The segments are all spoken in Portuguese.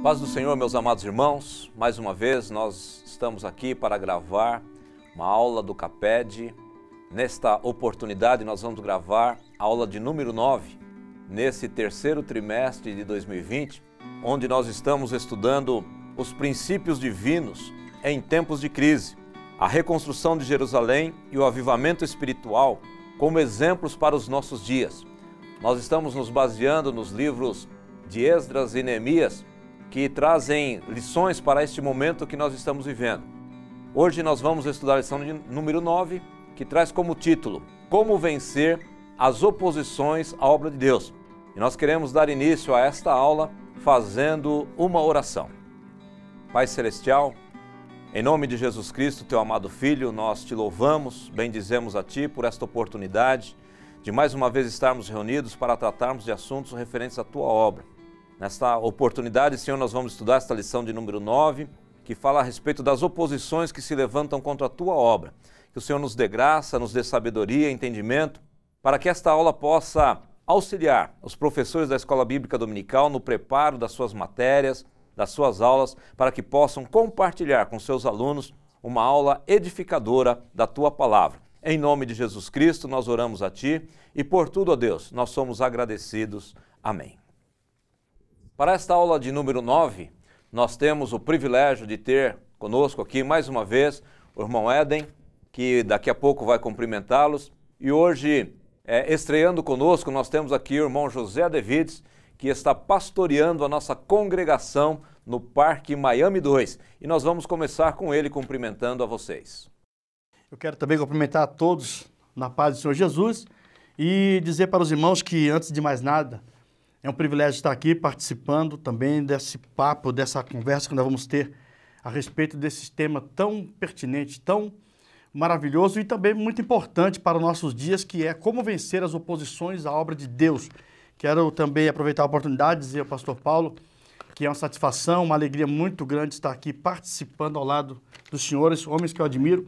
Paz do Senhor, meus amados irmãos, mais uma vez nós estamos aqui para gravar uma aula do CAPED. Nesta oportunidade nós vamos gravar a aula de número 9, nesse terceiro trimestre de 2020, onde nós estamos estudando os princípios divinos em tempos de crise, a reconstrução de Jerusalém e o avivamento espiritual como exemplos para os nossos dias. Nós estamos nos baseando nos livros de Esdras e Neemias, que trazem lições para este momento que nós estamos vivendo. Hoje nós vamos estudar a lição de número 9, que traz como título Como vencer as oposições à obra de Deus. E nós queremos dar início a esta aula fazendo uma oração. Pai Celestial, em nome de Jesus Cristo, teu amado Filho, nós te louvamos, bendizemos a ti por esta oportunidade de mais uma vez estarmos reunidos para tratarmos de assuntos referentes à tua obra. Nesta oportunidade, Senhor, nós vamos estudar esta lição de número 9, que fala a respeito das oposições que se levantam contra a tua obra. Que o Senhor nos dê graça, nos dê sabedoria, entendimento, para que esta aula possa auxiliar os professores da Escola Bíblica Dominical no preparo das suas matérias, das suas aulas, para que possam compartilhar com seus alunos uma aula edificadora da tua palavra. Em nome de Jesus Cristo, nós oramos a ti e por tudo, ó Deus, nós somos agradecidos. Amém. Para esta aula de número 9, nós temos o privilégio de ter conosco aqui mais uma vez o irmão Éden, que daqui a pouco vai cumprimentá-los. E hoje, estreando conosco, nós temos aqui o irmão José Davids, que está pastoreando a nossa congregação no Parque Miami 2. E nós vamos começar com ele cumprimentando a vocês. Eu quero também cumprimentar a todos na paz do Senhor Jesus e dizer para os irmãos que, antes de mais nada, é um privilégio estar aqui participando também desse papo, dessa conversa que nós vamos ter a respeito desse tema tão pertinente, tão maravilhoso e também muito importante para os nossos dias, que é como vencer as oposições à obra de Deus. Quero também aproveitar a oportunidade de dizer ao pastor Paulo que é uma satisfação, uma alegria muito grande estar aqui participando ao lado dos senhores, homens que eu admiro,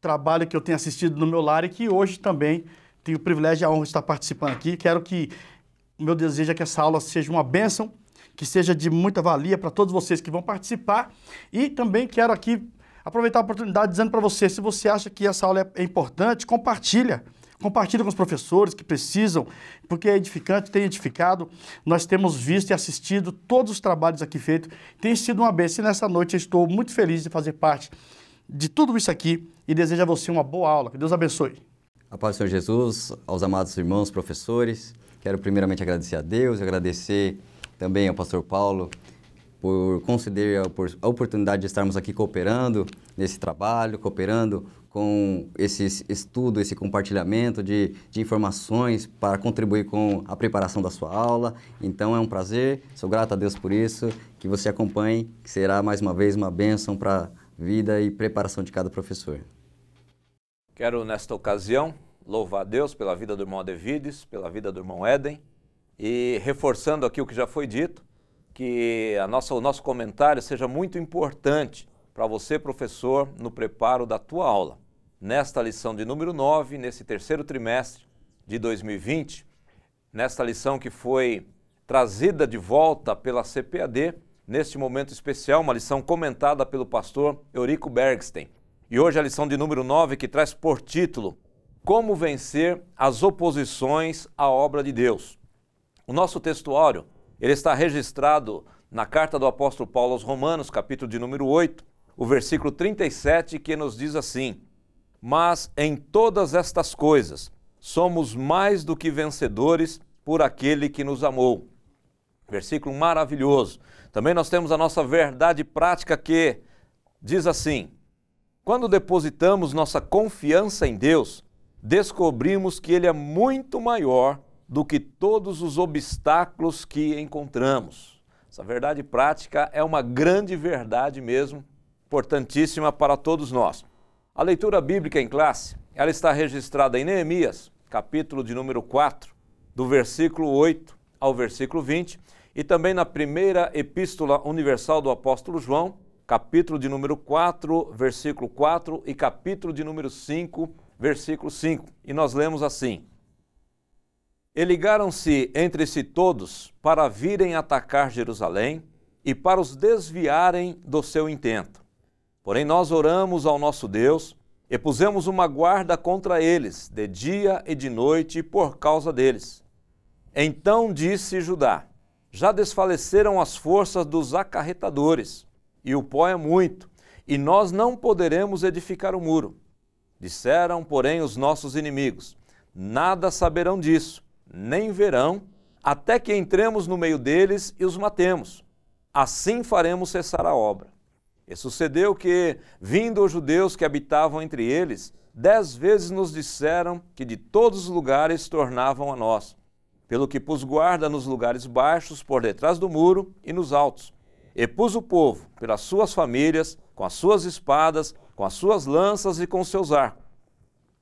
trabalho que eu tenho assistido no meu lar e que hoje também tenho o privilégio e a honra de estar participando aqui. Quero que o meu desejo é que essa aula seja uma bênção, que seja de muita valia para todos vocês que vão participar. E também quero aqui aproveitar a oportunidade dizendo para você, se você acha que essa aula é importante, compartilha. Compartilha com os professores que precisam, porque é edificante, tem edificado. Nós temos visto e assistido todos os trabalhos aqui feitos. Tem sido uma bênção. E nessa noite eu estou muito feliz de fazer parte de tudo isso aqui e desejo a você uma boa aula. Que Deus abençoe. A paz do Senhor Jesus, aos amados irmãos, professores. Quero primeiramente agradecer a Deus, agradecer também ao pastor Paulo por conceder a oportunidade de estarmos aqui cooperando nesse trabalho, cooperando com esse estudo, esse compartilhamento de informações para contribuir com a preparação da sua aula. Então é um prazer, sou grato a Deus por isso, que você acompanhe, que será mais uma vez uma bênção para a vida e preparação de cada professor. Quero nesta ocasião louvar a Deus pela vida do irmão Davids, pela vida do irmão Éden e reforçando aqui o que já foi dito, que o nosso comentário seja muito importante para você, professor, no preparo da tua aula. Nesta lição de número 9, nesse terceiro trimestre de 2020, nesta lição que foi trazida de volta pela CPAD, neste momento especial, uma lição comentada pelo pastor Eurico Bergstein. E hoje a lição de número 9, que traz por título Como vencer as oposições à obra de Deus. O nosso textuário, ele está registrado na carta do apóstolo Paulo aos Romanos, capítulo de número 8, o versículo 37, que nos diz assim: Mas em todas estas coisas somos mais do que vencedores por aquele que nos amou. Versículo maravilhoso. Também nós temos a nossa verdade prática que diz assim: Quando depositamos nossa confiança em Deus, descobrimos que Ele é muito maior do que todos os obstáculos que encontramos. Essa verdade prática é uma grande verdade mesmo, importantíssima para todos nós. A leitura bíblica em classe, ela está registrada em Neemias, capítulo de número 4, do versículo 8 ao versículo 20, e também na primeira epístola universal do apóstolo João, capítulo de número 4, versículo 4 e capítulo de número 5, versículo 5. E nós lemos assim: E ligaram-se entre si todos para virem atacar Jerusalém e para os desviarem do seu intento. Porém nós oramos ao nosso Deus e pusemos uma guarda contra eles, de dia e de noite, por causa deles. Então disse Judá: já desfaleceram as forças dos acarretadores, e o pó é muito, e nós não poderemos edificar o muro. Disseram, porém, os nossos inimigos: nada saberão disso, nem verão, até que entremos no meio deles e os matemos. Assim faremos cessar a obra. E sucedeu que, vindo os judeus que habitavam entre eles, 10 vezes nos disseram que de todos os lugares tornavam a nós, pelo que pus guarda nos lugares baixos, por detrás do muro e nos altos. E pus o povo, pelas suas famílias, com as suas espadas, com as suas lanças e com os seus arcos.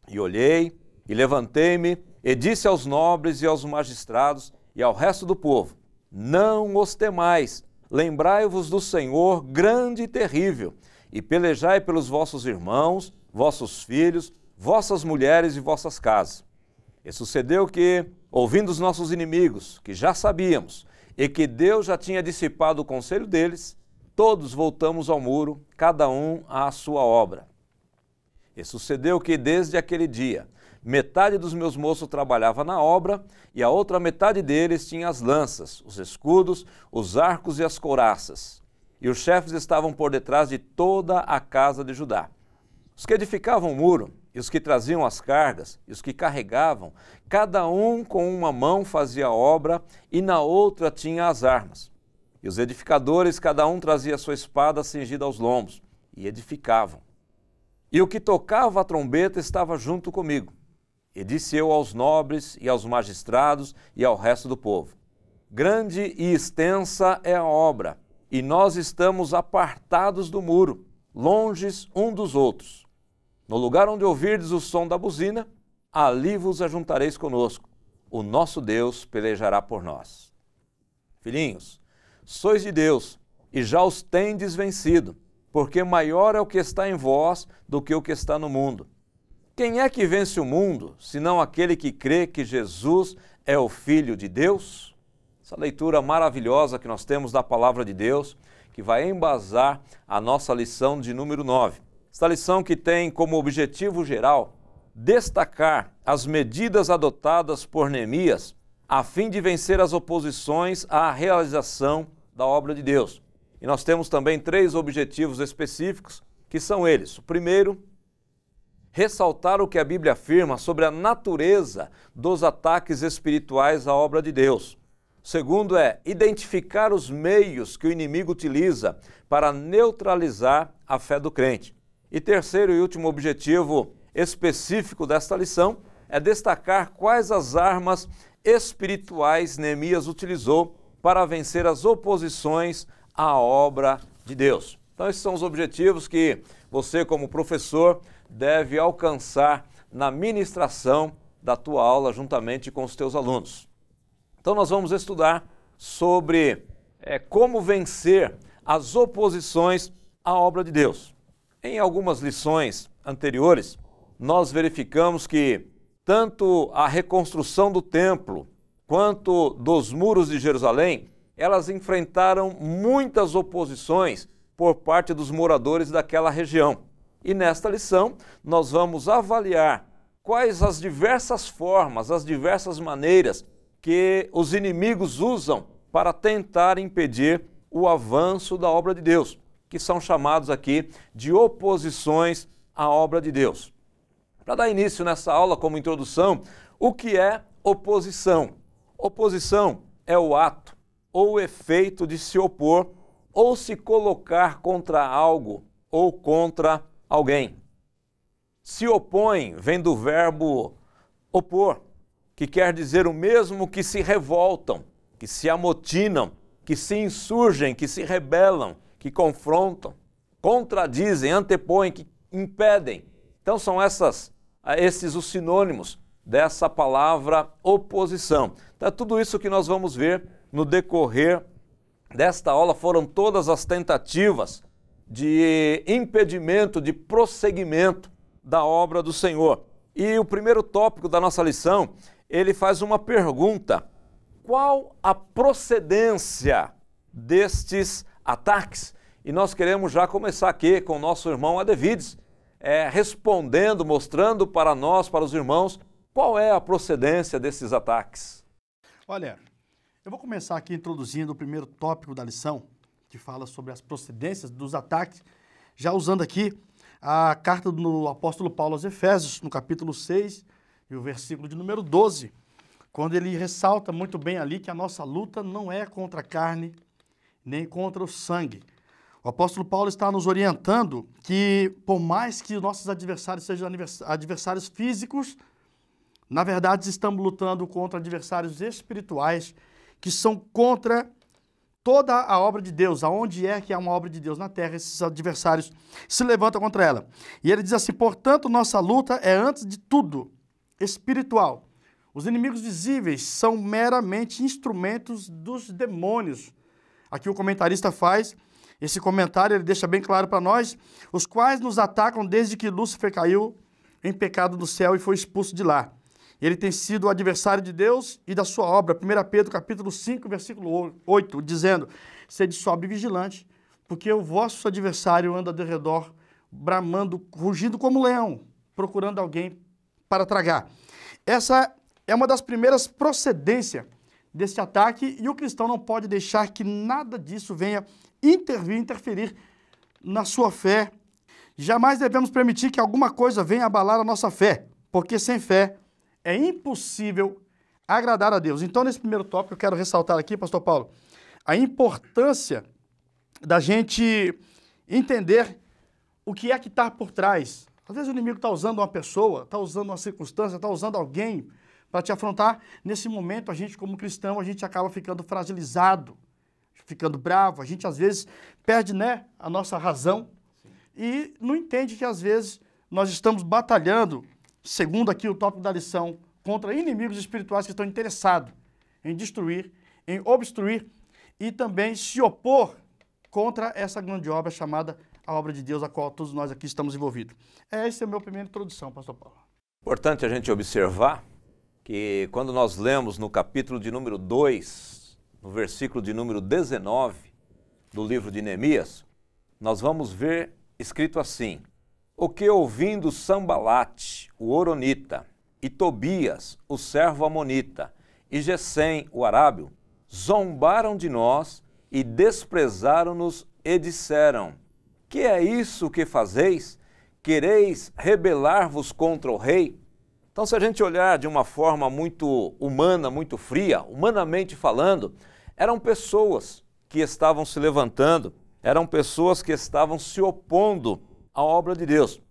E olhei, e levantei-me, e disse aos nobres e aos magistrados, e ao resto do povo: não os temais, lembrai-vos do Senhor grande e terrível, e pelejai pelos vossos irmãos, vossos filhos, vossas mulheres e vossas casas. E sucedeu que, ouvindo os nossos inimigos, que já sabíamos, e que Deus já tinha dissipado o conselho deles, todos voltamos ao muro, cada um à sua obra. E sucedeu que, desde aquele dia, metade dos meus moços trabalhava na obra, e a outra metade deles tinha as lanças, os escudos, os arcos e as couraças. E os chefes estavam por detrás de toda a casa de Judá. Os que edificavam o muro, e os que traziam as cargas, e os que carregavam, cada um com uma mão fazia a obra, e na outra tinha as armas. E os edificadores, cada um trazia sua espada cingida aos lombos, e edificavam. E o que tocava a trombeta estava junto comigo. E disse eu aos nobres e aos magistrados e ao resto do povo: grande e extensa é a obra, e nós estamos apartados do muro, longes um dos outros. No lugar onde ouvirdes o som da buzina, ali vos ajuntareis conosco. O nosso Deus pelejará por nós. Filhinhos, sois de Deus, e já os tendes vencido, porque maior é o que está em vós do que o que está no mundo. Quem é que vence o mundo, senão aquele que crê que Jesus é o Filho de Deus? Essa leitura maravilhosa que nós temos da Palavra de Deus, que vai embasar a nossa lição de número 9. Esta lição que tem como objetivo geral destacar as medidas adotadas por Neemias a fim de vencer as oposições à realização da obra de Deus. E nós temos também 3 objetivos específicos, que são eles. O primeiro, ressaltar o que a Bíblia afirma sobre a natureza dos ataques espirituais à obra de Deus. O segundo é identificar os meios que o inimigo utiliza para neutralizar a fé do crente. E terceiro e último objetivo específico desta lição é destacar quais as armas espirituais Neemias utilizou para vencer as oposições à obra de Deus. Então esses são os objetivos que você, como professor, deve alcançar na ministração da tua aula juntamente com os teus alunos. Então nós vamos estudar sobre como vencer as oposições à obra de Deus. Em algumas lições anteriores, nós verificamos que tanto a reconstrução do templo quanto dos muros de Jerusalém, elas enfrentaram muitas oposições por parte dos moradores daquela região. E nesta lição, nós vamos avaliar quais as diversas formas, as diversas maneiras que os inimigos usam para tentar impedir o avanço da obra de Deus, que são chamados aqui de oposições à obra de Deus. Para dar início nessa aula como introdução, o que é oposição? Oposição é o ato ou o efeito de se opor ou se colocar contra algo ou contra alguém. Se opõe vem do verbo opor, que quer dizer o mesmo que se revoltam, que se amotinam, que se insurgem, que se rebelam, que confrontam, contradizem, antepõem, que impedem. Então são esses os sinônimos dessa palavra oposição. Então é tudo isso que nós vamos ver no decorrer desta aula. Foram todas as tentativas de impedimento, de prosseguimento da obra do Senhor. E o primeiro tópico da nossa lição, ele faz uma pergunta: qual a procedência destes ataques. E nós queremos já começar aqui com o nosso irmão Adevides, respondendo, mostrando para nós, para os irmãos, qual é a procedência desses ataques. Olha, eu vou começar aqui introduzindo o primeiro tópico da lição, que fala sobre as procedências dos ataques, já usando aqui a carta do apóstolo Paulo aos Efésios, no capítulo 6, e o versículo de número 12, quando ele ressalta muito bem ali que a nossa luta não é contra a carne, nem contra o sangue. O apóstolo Paulo está nos orientando que, por mais que os nossos adversários sejam adversários físicos, na verdade estamos lutando contra adversários espirituais, que são contra toda a obra de Deus. Aonde é que há uma obra de Deus na terra, esses adversários se levantam contra ela. E ele diz assim: portanto, nossa luta é, antes de tudo, espiritual. Os inimigos visíveis são meramente instrumentos dos demônios. Aqui o comentarista faz esse comentário, ele deixa bem claro para nós, os quais nos atacam desde que Lúcifer caiu em pecado do céu e foi expulso de lá. Ele tem sido o adversário de Deus e da sua obra. 1 Pedro capítulo 5, versículo 8, dizendo: sede sóbrio e vigilante, porque o vosso adversário anda de redor, bramando, rugindo como leão, procurando alguém para tragar. Essa é uma das primeiras procedências desse ataque, e o cristão não pode deixar que nada disso venha interferir na sua fé. Jamais devemos permitir que alguma coisa venha abalar a nossa fé, porque sem fé é impossível agradar a Deus. Então, nesse primeiro tópico, eu quero ressaltar aqui, pastor Paulo, a importância da gente entender o que é que está por trás. Às vezes o inimigo está usando uma pessoa, está usando uma circunstância, está usando alguém para te afrontar. Nesse momento, a gente, como cristão, a gente acaba ficando fragilizado, ficando bravo. A gente, às vezes, perde, a nossa razão e não entende que, às vezes, nós estamos batalhando, segundo aqui o tópico da lição, contra inimigos espirituais que estão interessados em destruir, em obstruir e também se opor contra essa grande obra chamada a obra de Deus, a qual todos nós aqui estamos envolvidos. Essa é a minha primeira introdução, pastor Paulo. Importante a gente observar que quando nós lemos no capítulo de número 2, no versículo de número 19 do livro de Neemias, nós vamos ver escrito assim: o que ouvindo Sambalate, o Horonita, e Tobias, o servo amonita, e Gesem, o arábio, zombaram de nós e desprezaram-nos e disseram: que é isso que fazeis? Quereis rebelar-vos contra o rei? Então, se a gente olhar de uma forma muito humana, muito fria, humanamente falando, eram pessoas que estavam se levantando, eram pessoas que estavam se opondo à obra de Deus.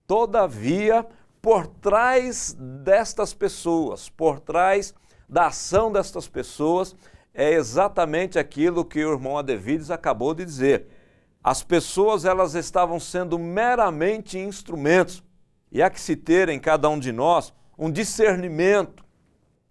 Todavia, por trás destas pessoas, por trás da ação destas pessoas, é exatamente aquilo que o irmão Adevides acabou de dizer. As pessoas, elas estavam sendo meramente instrumentos. E há que se ter em cada um de nós um discernimento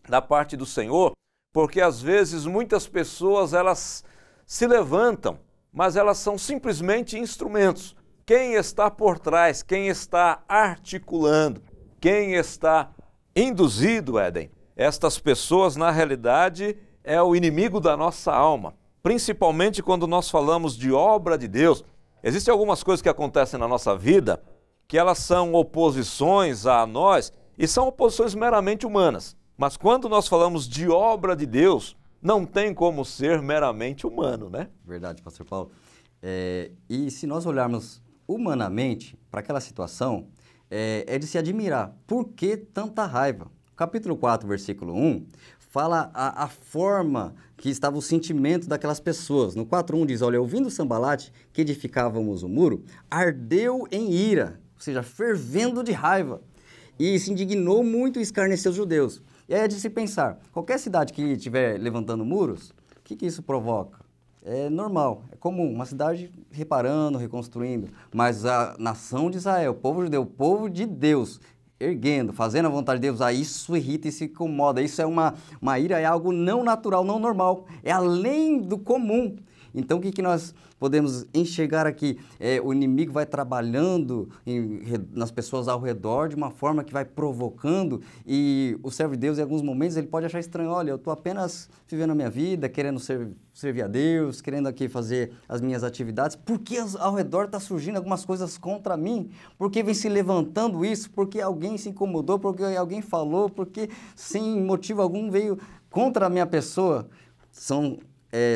da parte do Senhor, porque às vezes muitas pessoas, elas se levantam, mas elas são simplesmente instrumentos. Quem está por trás, quem está articulando, quem está induzido, Éden, estas pessoas, na realidade, é o inimigo da nossa alma. Principalmente quando nós falamos de obra de Deus. Existem algumas coisas que acontecem na nossa vida que elas são oposições a nós e são oposições meramente humanas. Mas quando nós falamos de obra de Deus, não tem como ser meramente humano, né? Verdade, pastor Paulo. E se nós olharmos humanamente para aquela situação, é de se admirar. Por que tanta raiva? Capítulo 4, versículo 1, fala a forma que estava o sentimento daquelas pessoas. No 4.1 diz: olha, ouvindo Sambalate, que edificávamos o muro, ardeu em ira, ou seja, fervendo de raiva, e se indignou muito e escarneceu os judeus. E aí é de se pensar, qualquer cidade que estiver levantando muros, o que isso provoca? É normal, é comum, uma cidade reparando, reconstruindo, mas a nação de Israel, o povo judeu, o povo de Deus, erguendo, fazendo a vontade de Deus, aí isso irrita e se incomoda, isso é uma ira, é algo não natural, não normal, é além do comum. Então, o que nós podemos enxergar aqui? O inimigo vai trabalhando nas pessoas ao redor de uma forma que vai provocando, e o servo de Deus, em alguns momentos, ele pode achar estranho. Olha, eu estou apenas vivendo a minha vida, querendo servir a Deus, querendo aqui fazer as minhas atividades. Por que ao redor está surgindo algumas coisas contra mim? Por que vem se levantando isso? Porque alguém se incomodou, porque alguém falou, porque sem motivo algum veio contra a minha pessoa? São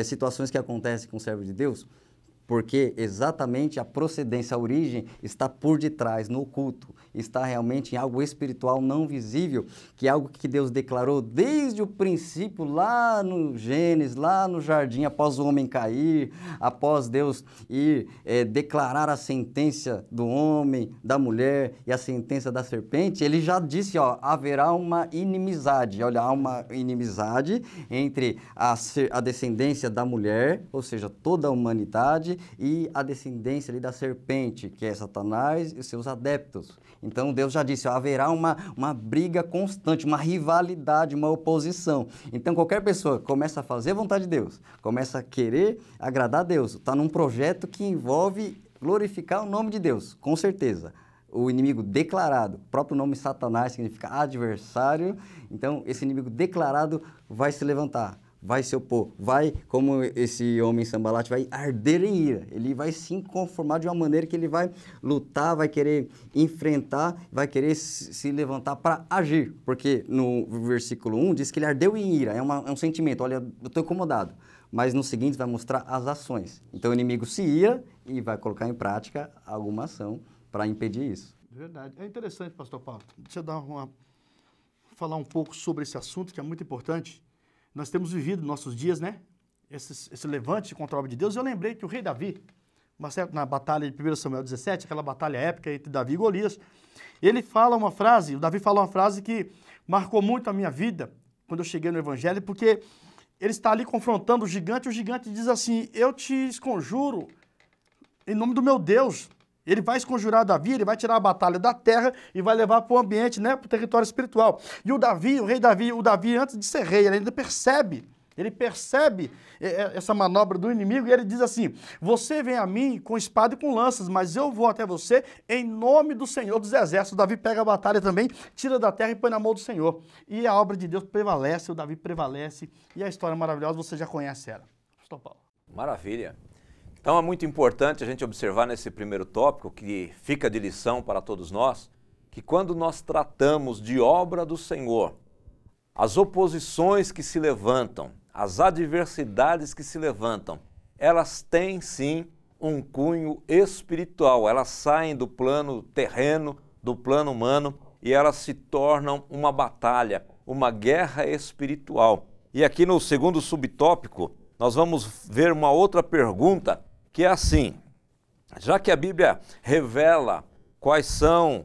situações que acontecem com o servo de Deus, porque exatamente a procedência, a origem está por detrás, no oculto, está realmente em algo espiritual não visível, que é algo que Deus declarou desde o princípio, lá no Gênesis, lá no jardim, após o homem cair, após Deus ir declarar a sentença do homem, da mulher e a sentença da serpente. Ele já disse, haverá uma inimizade, há uma inimizade entre a descendência da mulher, ou seja, toda a humanidade, e a descendência ali da serpente, que é Satanás e seus adeptos. Então Deus já disse, haverá uma briga constante, uma rivalidade, uma oposição. Então qualquer pessoa que começa a fazer a vontade de Deus, começa a querer agradar a Deus, está num projeto que envolve glorificar o nome de Deus, com certeza. O inimigo declarado, o próprio nome Satanás significa adversário, então esse inimigo declarado vai se levantar, vai se opor, vai, como esse homem Sambalate, vai arder em ira. Ele vai se conformar de uma maneira que ele vai lutar, vai querer enfrentar, vai querer se levantar para agir. Porque no versículo 1 diz que ele ardeu em ira, é um sentimento, olha, eu estou incomodado. Mas no seguinte vai mostrar as ações. Então o inimigo se ira e vai colocar em prática alguma ação para impedir isso. Verdade. É interessante, pastor Paulo. Deixa eu falar um pouco sobre esse assunto, que é muito importante. Nós temos vivido nossos dias, né? Esse levante contra a obra de Deus. Eu lembrei que o rei Davi, na batalha de 1 Samuel 17, aquela batalha épica entre Davi e Golias, o Davi fala uma frase que marcou muito a minha vida quando eu cheguei no Evangelho, porque ele está ali confrontando o gigante diz assim, eu te esconjuro em nome do meu Deus. Ele vai esconjurar Davi, ele vai tirar a batalha da terra e vai levar para o ambiente, né, para o território espiritual. E o rei Davi, antes de ser rei, ele ainda percebe essa manobra do inimigo e ele diz assim, você vem a mim com espada e com lanças, mas eu vou até você em nome do Senhor dos Exércitos. O Davi pega a batalha também, tira da terra e põe na mão do Senhor. E a obra de Deus prevalece, o Davi prevalece e a história maravilhosa, você já conhece ela. Pastor Paulo. Maravilha. Então é muito importante a gente observar nesse primeiro tópico, que fica de lição para todos nós, que quando nós tratamos de obra do Senhor, as oposições que se levantam, as adversidades que se levantam, elas têm sim um cunho espiritual, elas saem do plano terreno, do plano humano e elas se tornam uma batalha, uma guerra espiritual. E aqui no segundo subtópico, nós vamos ver uma outra pergunta, que é assim, já que a Bíblia revela quais são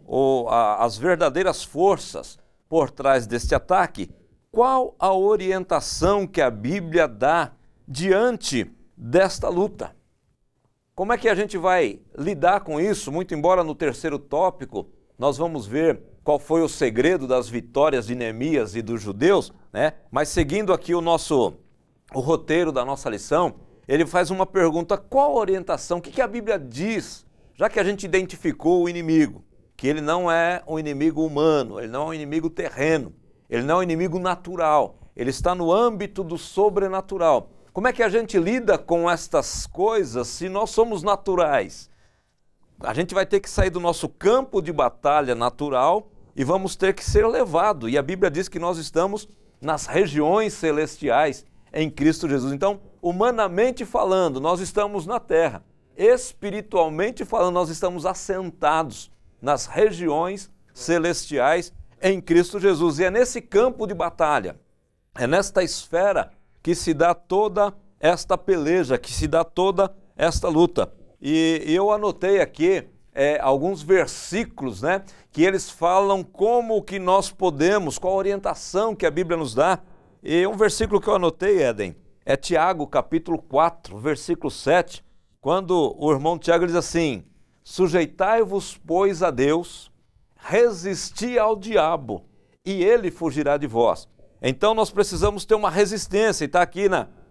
as verdadeiras forças por trás deste ataque, qual a orientação que a Bíblia dá diante desta luta? Como é que a gente vai lidar com isso? Muito embora no terceiro tópico nós vamos ver qual foi o segredo das vitórias de Neemias e dos judeus, né? Mas seguindo aqui o roteiro da nossa lição, ele faz uma pergunta, qual a orientação, o que a Bíblia diz, já que a gente identificou o inimigo, que ele não é um inimigo humano, ele não é um inimigo terreno, ele não é um inimigo natural, ele está no âmbito do sobrenatural. Como é que a gente lida com estas coisas se nós somos naturais? A gente vai ter que sair do nosso campo de batalha natural e vamos ter que ser levado. E a Bíblia diz que nós estamos nas regiões celestiais em Cristo Jesus. Então, humanamente falando, nós estamos na terra. Espiritualmente falando, nós estamos assentados nas regiões celestiais em Cristo Jesus. E é nesse campo de batalha, é nesta esfera que se dá toda esta peleja, que se dá toda esta luta. E eu anotei aqui alguns versículos, né, que eles falam como que nós podemos, qual a orientação que a Bíblia nos dá. E um versículo que eu anotei, Éden, é Tiago, capítulo 4, versículo 7, quando o irmão Tiago diz assim, sujeitai-vos, pois, a Deus, resisti ao diabo, e ele fugirá de vós. Então nós precisamos ter uma resistência, e está aqui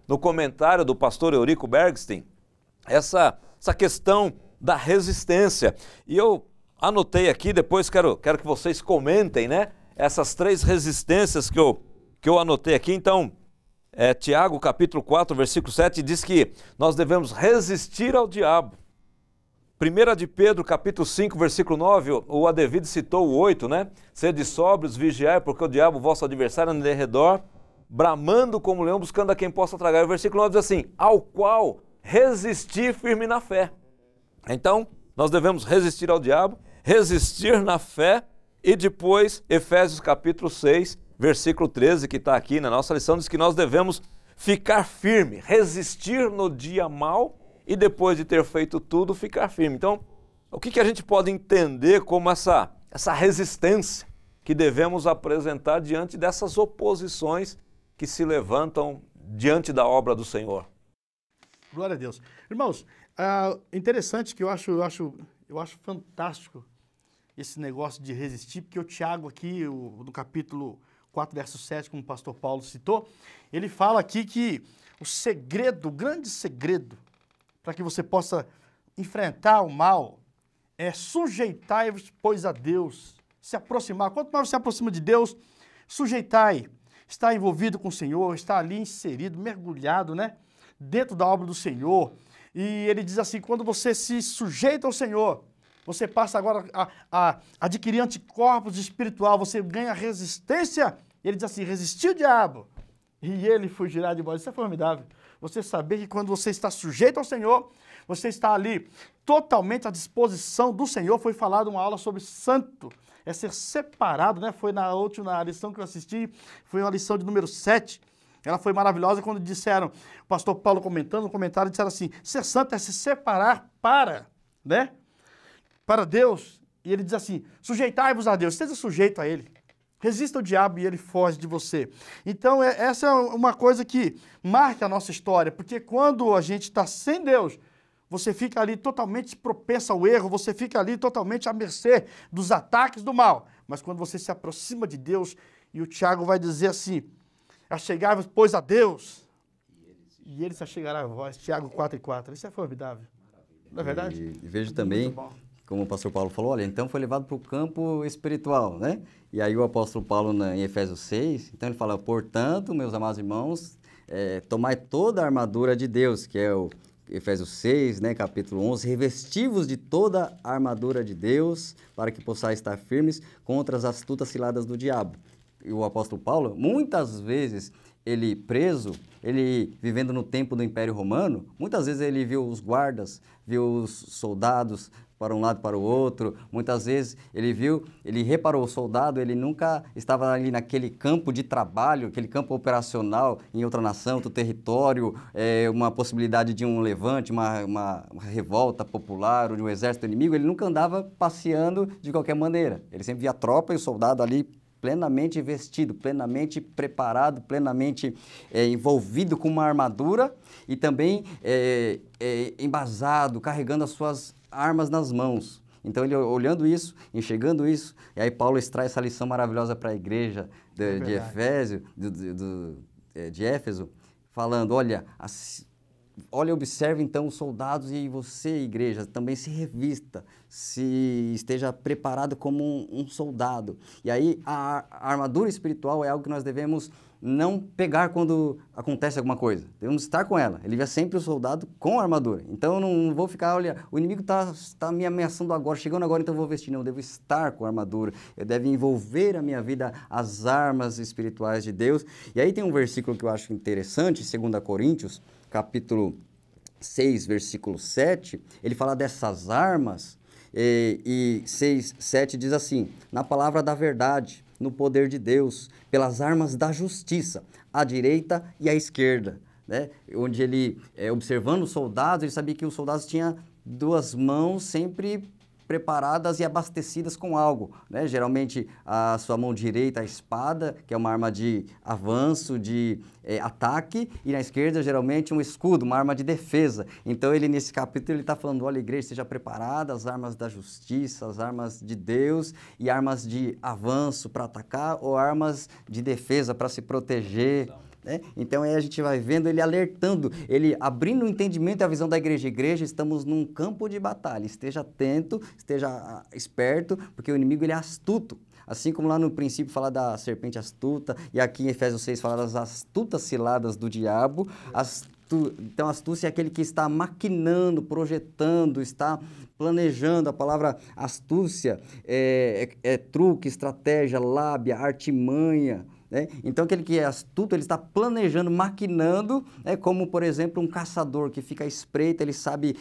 no comentário do pastor Eurico Bergstein essa questão da resistência. E eu anotei aqui, depois quero que vocês comentem, né? Essas 3 resistências que eu anotei aqui. Então, Tiago capítulo 4, versículo 7 diz que nós devemos resistir ao diabo. 1 de Pedro capítulo 5, versículo 9, o Adevido citou o 8, né? Sede sóbrios, vigiai, porque o diabo, vosso adversário, anda em redor, bramando como leão, buscando a quem possa tragar. E o versículo 9 diz assim, ao qual resistir firme na fé. Então, nós devemos resistir ao diabo, resistir na fé, e depois, Efésios capítulo 6, versículo 13, que está aqui na nossa lição, diz que nós devemos ficar firme, resistir no dia mau, e depois de ter feito tudo, ficar firme. Então, o que a gente pode entender como essa resistência que devemos apresentar diante dessas oposições que se levantam diante da obra do Senhor? Glória a Deus. Irmãos, interessante que eu acho fantástico esse negócio de resistir, porque o Tiago aqui, no capítulo 4, verso 7, como o pastor Paulo citou, ele fala aqui que o grande segredo, para que você possa enfrentar o mal, é sujeitai-vos, pois, a Deus, se aproximar. Quanto mais você se aproxima de Deus, sujeitai, está envolvido com o Senhor, está ali inserido, mergulhado, né, dentro da obra do Senhor. E ele diz assim, quando você se sujeita ao Senhor, você passa agora a adquirir anticorpos espiritual, você ganha resistência. Ele diz assim, resistir o diabo, e ele fugirá de vós. Isso é formidável. Você saber que quando você está sujeito ao Senhor, você está ali totalmente à disposição do Senhor. Foi falado uma aula sobre santo, é ser separado, né? Foi na última lição que eu assisti, foi uma lição de número 7. Ela foi maravilhosa quando disseram, o pastor Paulo comentando, no comentário, disseram assim, ser santo é se separar para Deus. E ele diz assim, sujeitai-vos a Deus, esteja sujeito a Ele. Resista ao diabo e ele foge de você. Então, essa é uma coisa que marca a nossa história, porque quando a gente está sem Deus, você fica ali totalmente propenso ao erro, você fica ali totalmente à mercê dos ataques do mal. Mas quando você se aproxima de Deus, e o Tiago vai dizer assim, achegai-vos, pois, a Deus, e ele se achegará a vós. Tiago 4:4. Isso é formidável. Não é verdade? E vejo também, como o pastor Paulo falou, olha, então foi levado para o campo espiritual, né? E aí o apóstolo Paulo, em Efésios 6, então ele fala, portanto, meus amados irmãos, tomai toda a armadura de Deus, que é o Efésios 6, né, capítulo 11, revesti-vos de toda a armadura de Deus, para que possais estar firmes contra as astutas ciladas do diabo. E o apóstolo Paulo, muitas vezes, ele preso, ele vivendo no tempo do Império Romano, muitas vezes ele viu os guardas, viu os soldados para um lado e para o outro, muitas vezes ele reparou o soldado, ele nunca estava ali naquele campo de trabalho, aquele campo operacional em outra nação, outro território, uma possibilidade de um levante, uma revolta popular ou de um exército inimigo, ele nunca andava passeando de qualquer maneira, ele sempre via a tropa e o soldado ali plenamente vestido, plenamente preparado, plenamente envolvido com uma armadura e também embasado, carregando as suas armas nas mãos. Então, ele olhando isso, enxergando isso, e aí Paulo extrai essa lição maravilhosa para a igreja de Éfeso, falando, olha, observe então os soldados e você, igreja, também se revista, se esteja preparado como um soldado. E aí a armadura espiritual é algo que nós devemos não pegar quando acontece alguma coisa. Devemos estar com ela. Ele vê sempre o soldado com a armadura. Então eu não vou ficar, olha, o inimigo está me ameaçando agora, chegando agora, então eu vou vestir. Não, eu devo estar com a armadura. Eu devo envolver a minha vida as armas espirituais de Deus. E aí tem um versículo que eu acho interessante, 2 Coríntios, capítulo 6, versículo 7, ele fala dessas armas, e 6, 7 diz assim, na palavra da verdade, no poder de Deus, pelas armas da justiça, à direita e à esquerda, né? Onde ele, observando os soldados, ele sabia que os soldados tinham duas mãos sempre preparadas e abastecidas com algo, né? Geralmente a sua mão direita a espada, que é uma arma de avanço, de ataque, e na esquerda geralmente um escudo, uma arma de defesa. Então ele nesse capítulo ele está falando, olha, igreja, esteja preparada, as armas da justiça, as armas de Deus e armas de avanço para atacar ou armas de defesa para se proteger, né? Então aí a gente vai vendo ele alertando, ele abrindo o entendimento e a visão da igreja. Igreja, estamos num campo de batalha, esteja atento, esteja esperto, porque o inimigo ele é astuto. Assim como lá no princípio fala da serpente astuta, e aqui em Efésios 6 fala das astutas ciladas do diabo. Então, astúcia é aquele que está maquinando, projetando, está planejando. A palavra astúcia é truque, estratégia, lábia, artimanha, né? Então, aquele que é astuto, ele está planejando, maquinando, né? Como, por exemplo, um caçador que fica à espreita, ele sabe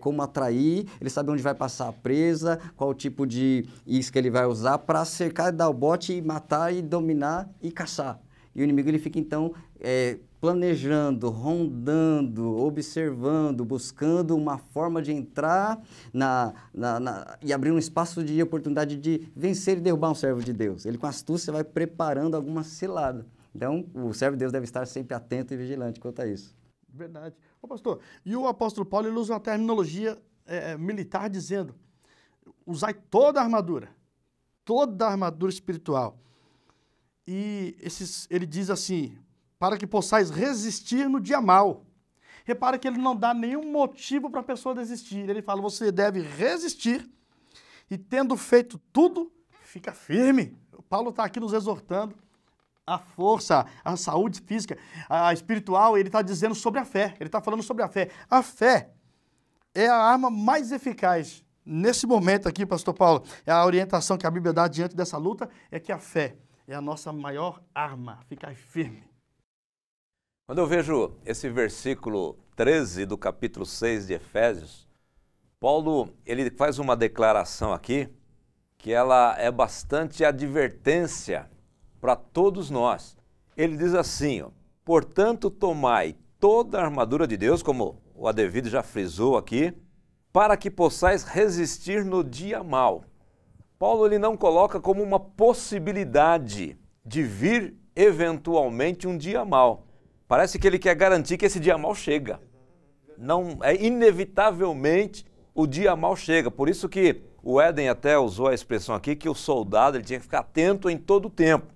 como atrair, ele sabe onde vai passar a presa, qual tipo de isca ele vai usar para cercar, dar o bote e matar e dominar e caçar. E o inimigo ele fica, então, planejando, rondando, observando, buscando uma forma de entrar e abrir um espaço de oportunidade de vencer e derrubar um servo de Deus. Ele, com astúcia, vai preparando alguma cilada. Então, o servo de Deus deve estar sempre atento e vigilante quanto a isso. Verdade. Ô, pastor, e o apóstolo Paulo ele usa uma terminologia militar dizendo, usai toda a armadura espiritual. E ele diz assim, para que possais resistir no dia mau. Repara que ele não dá nenhum motivo para a pessoa desistir. Ele fala, você deve resistir e tendo feito tudo, fica firme. O Paulo está aqui nos exortando a força, a saúde física, a espiritual. Ele está dizendo sobre a fé. Ele está falando sobre a fé. A fé é a arma mais eficaz. Nesse momento aqui, pastor Paulo, é a orientação que a Bíblia dá diante dessa luta, é que a fé é a nossa maior arma. Ficar firme. Quando eu vejo esse versículo 13 do capítulo 6 de Efésios, Paulo ele faz uma declaração aqui que ela é bastante advertência para todos nós. Ele diz assim, ó, portanto tomai toda a armadura de Deus, como o Adevido já frisou aqui, para que possais resistir no dia mau. Paulo ele não coloca como uma possibilidade de vir eventualmente um dia mau. Parece que ele quer garantir que esse dia mau chega. Não, inevitavelmente o dia mau chega. Por isso que o Éden até usou a expressão aqui que o soldado ele tinha que ficar atento em todo o tempo,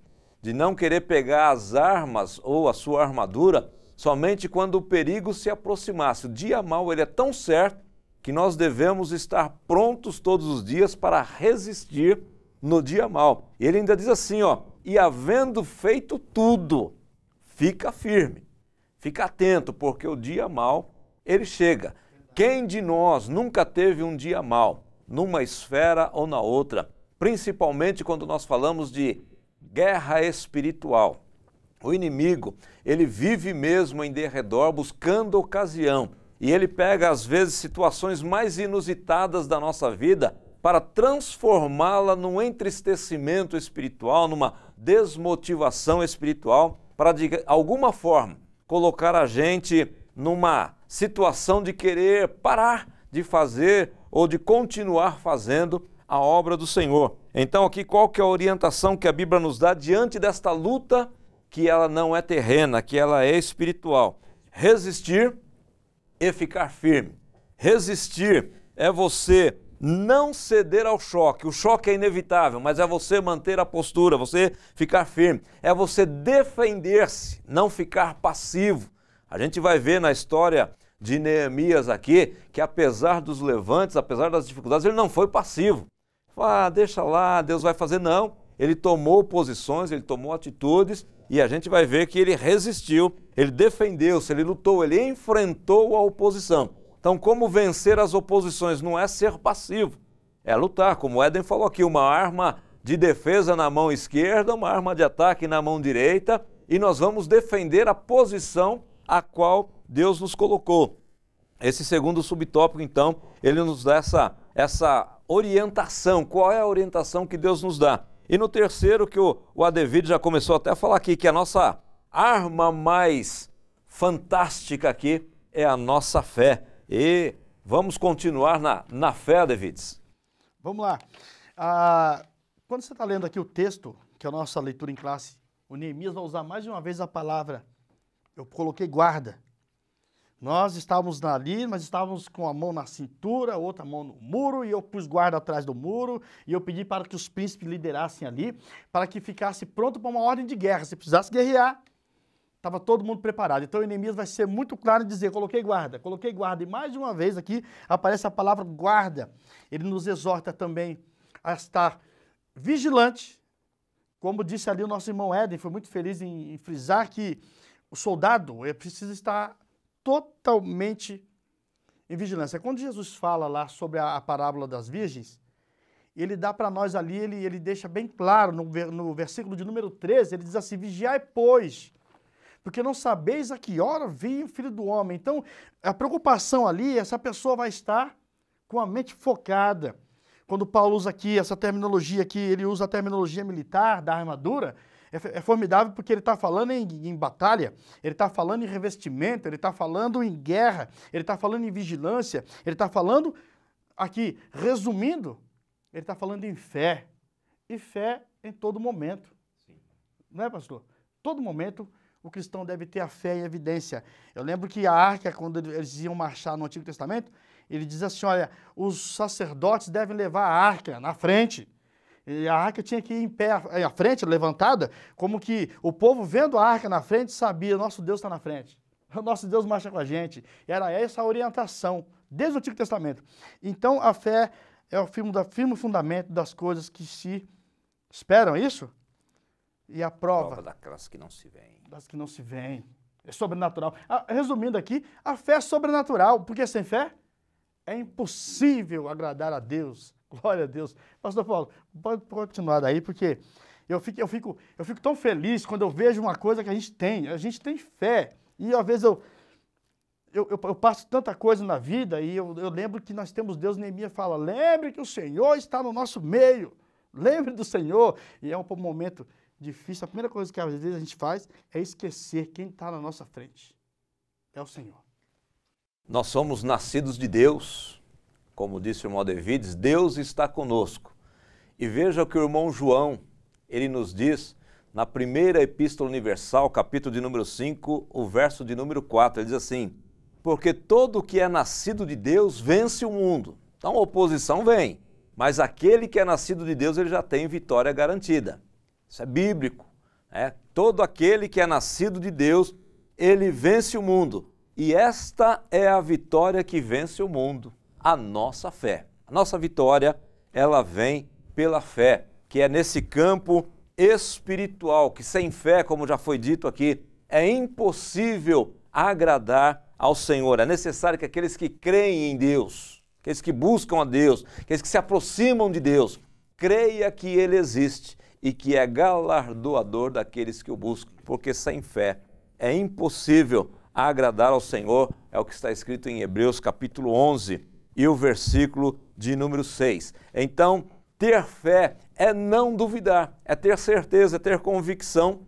de não querer pegar as armas ou a sua armadura somente quando o perigo se aproximasse. O dia mau ele é tão certo que nós devemos estar prontos todos os dias para resistir no dia mau. E ele ainda diz assim, ó, e havendo feito tudo, fica firme, fica atento, porque o dia mau, ele chega. Quem de nós nunca teve um dia mau, numa esfera ou na outra, principalmente quando nós falamos de guerra espiritual? O inimigo, ele vive mesmo em derredor, buscando ocasião, e ele pega às vezes situações mais inusitadas da nossa vida para transformá-la num entristecimento espiritual, numa desmotivação espiritual, para de alguma forma colocar a gente numa situação de querer parar de fazer ou de continuar fazendo a obra do Senhor. Então aqui qual que é a orientação que a Bíblia nos dá diante desta luta que ela não é terrena, que ela é espiritual? Resistir e ficar firme. Resistir é você não ceder ao choque. O choque é inevitável, mas é você manter a postura, você ficar firme. É você defender-se, não ficar passivo. A gente vai ver na história de Neemias aqui, que apesar dos levantes, apesar das dificuldades, ele não foi passivo. Deixa lá, Deus vai fazer. Não, ele tomou posições, ele tomou atitudes e a gente vai ver que ele resistiu, ele defendeu-se, ele lutou, ele enfrentou a oposição. Então, como vencer as oposições? Não é ser passivo, é lutar. Como o Éden falou aqui, uma arma de defesa na mão esquerda, uma arma de ataque na mão direita, e nós vamos defender a posição a qual Deus nos colocou. Esse segundo subtópico, então, ele nos dá essa orientação. Qual é a orientação que Deus nos dá? E no terceiro, que o Adevido já começou até a falar aqui, que a nossa arma mais fantástica aqui é a nossa fé. E vamos continuar na fé, Adevides. Vamos lá. Quando você está lendo aqui o texto, que é a nossa leitura em classe, o Neemias vai usar mais de uma vez a palavra, eu coloquei guarda. Nós estávamos ali, mas estávamos com a mão na cintura, outra mão no muro, e eu pus guarda atrás do muro, e eu pedi para que os príncipes liderassem ali, para que ficasse pronto para uma ordem de guerra. Se precisasse guerrear, Estava todo mundo preparado. Então, Neemias vai ser muito claro em dizer, coloquei guarda. E mais de uma vez aqui aparece a palavra guarda. Ele nos exorta também a estar vigilante. Como disse ali o nosso irmão Éden, foi muito feliz em frisar que o soldado precisa estar totalmente em vigilância. Quando Jesus fala lá sobre a parábola das virgens, ele dá para nós ali, ele deixa bem claro no versículo de número 13, ele diz assim, vigiai, pois, porque não sabeis a que hora vem o Filho do Homem. Então, a preocupação ali, essa pessoa vai estar com a mente focada. Quando Paulo usa aqui essa terminologia aqui, ele usa a terminologia militar da armadura, é formidável porque ele está falando em batalha, ele está falando em revestimento, ele está falando em guerra, ele está falando em vigilância, ele está falando aqui, resumindo, ele está falando em fé. E fé em todo momento. Sim. Não é, pastor? Todo momento o cristão deve ter a fé em evidência. Eu lembro que a arca, quando eles iam marchar no Antigo Testamento, ele diz assim, olha, os sacerdotes devem levar a arca na frente. E a arca tinha que ir em pé à frente, levantada, como que o povo vendo a arca na frente sabia, nosso Deus está na frente. O nosso Deus marcha com a gente. Era essa a orientação, desde o Antigo Testamento. Então, a fé é o firme fundamento das coisas que se esperam, é isso? E a prova daquelas que não se veem. Das que não se veem. É sobrenatural. Resumindo aqui, a fé é sobrenatural, porque sem fé é impossível agradar a Deus. Glória a Deus. Pastor Paulo, pode continuar daí, porque eu fico tão feliz quando eu vejo uma coisa que a gente tem fé. E às vezes eu passo tanta coisa na vida e eu lembro que nós temos Deus. Neemias fala, lembre que o Senhor está no nosso meio. Lembre do Senhor. E é um momento difícil. A primeira coisa que às vezes a gente faz é esquecer quem está na nossa frente. É o Senhor. Nós somos nascidos de Deus. Como disse o irmão Devides, Deus está conosco. E veja o que o irmão João, ele nos diz na primeira epístola universal, capítulo de número 5, o verso de número 4. Ele diz assim, porque todo o que é nascido de Deus vence o mundo. Então a oposição vem, mas aquele que é nascido de Deus, ele já tem vitória garantida. Isso é bíblico. Todo aquele que é nascido de Deus, ele vence o mundo. E esta é a vitória que vence o mundo. A nossa fé. A nossa vitória, ela vem pela fé, que é nesse campo espiritual, que sem fé, como já foi dito aqui, é impossível agradar ao Senhor. É necessário que aqueles que creem em Deus, aqueles que buscam a Deus, aqueles que se aproximam de Deus, creia que Ele existe e que é galardoador daqueles que o buscam, porque sem fé é impossível agradar ao Senhor, é o que está escrito em Hebreus capítulo 11, e o versículo de número 6. Então, ter fé é não duvidar, é ter certeza, é ter convicção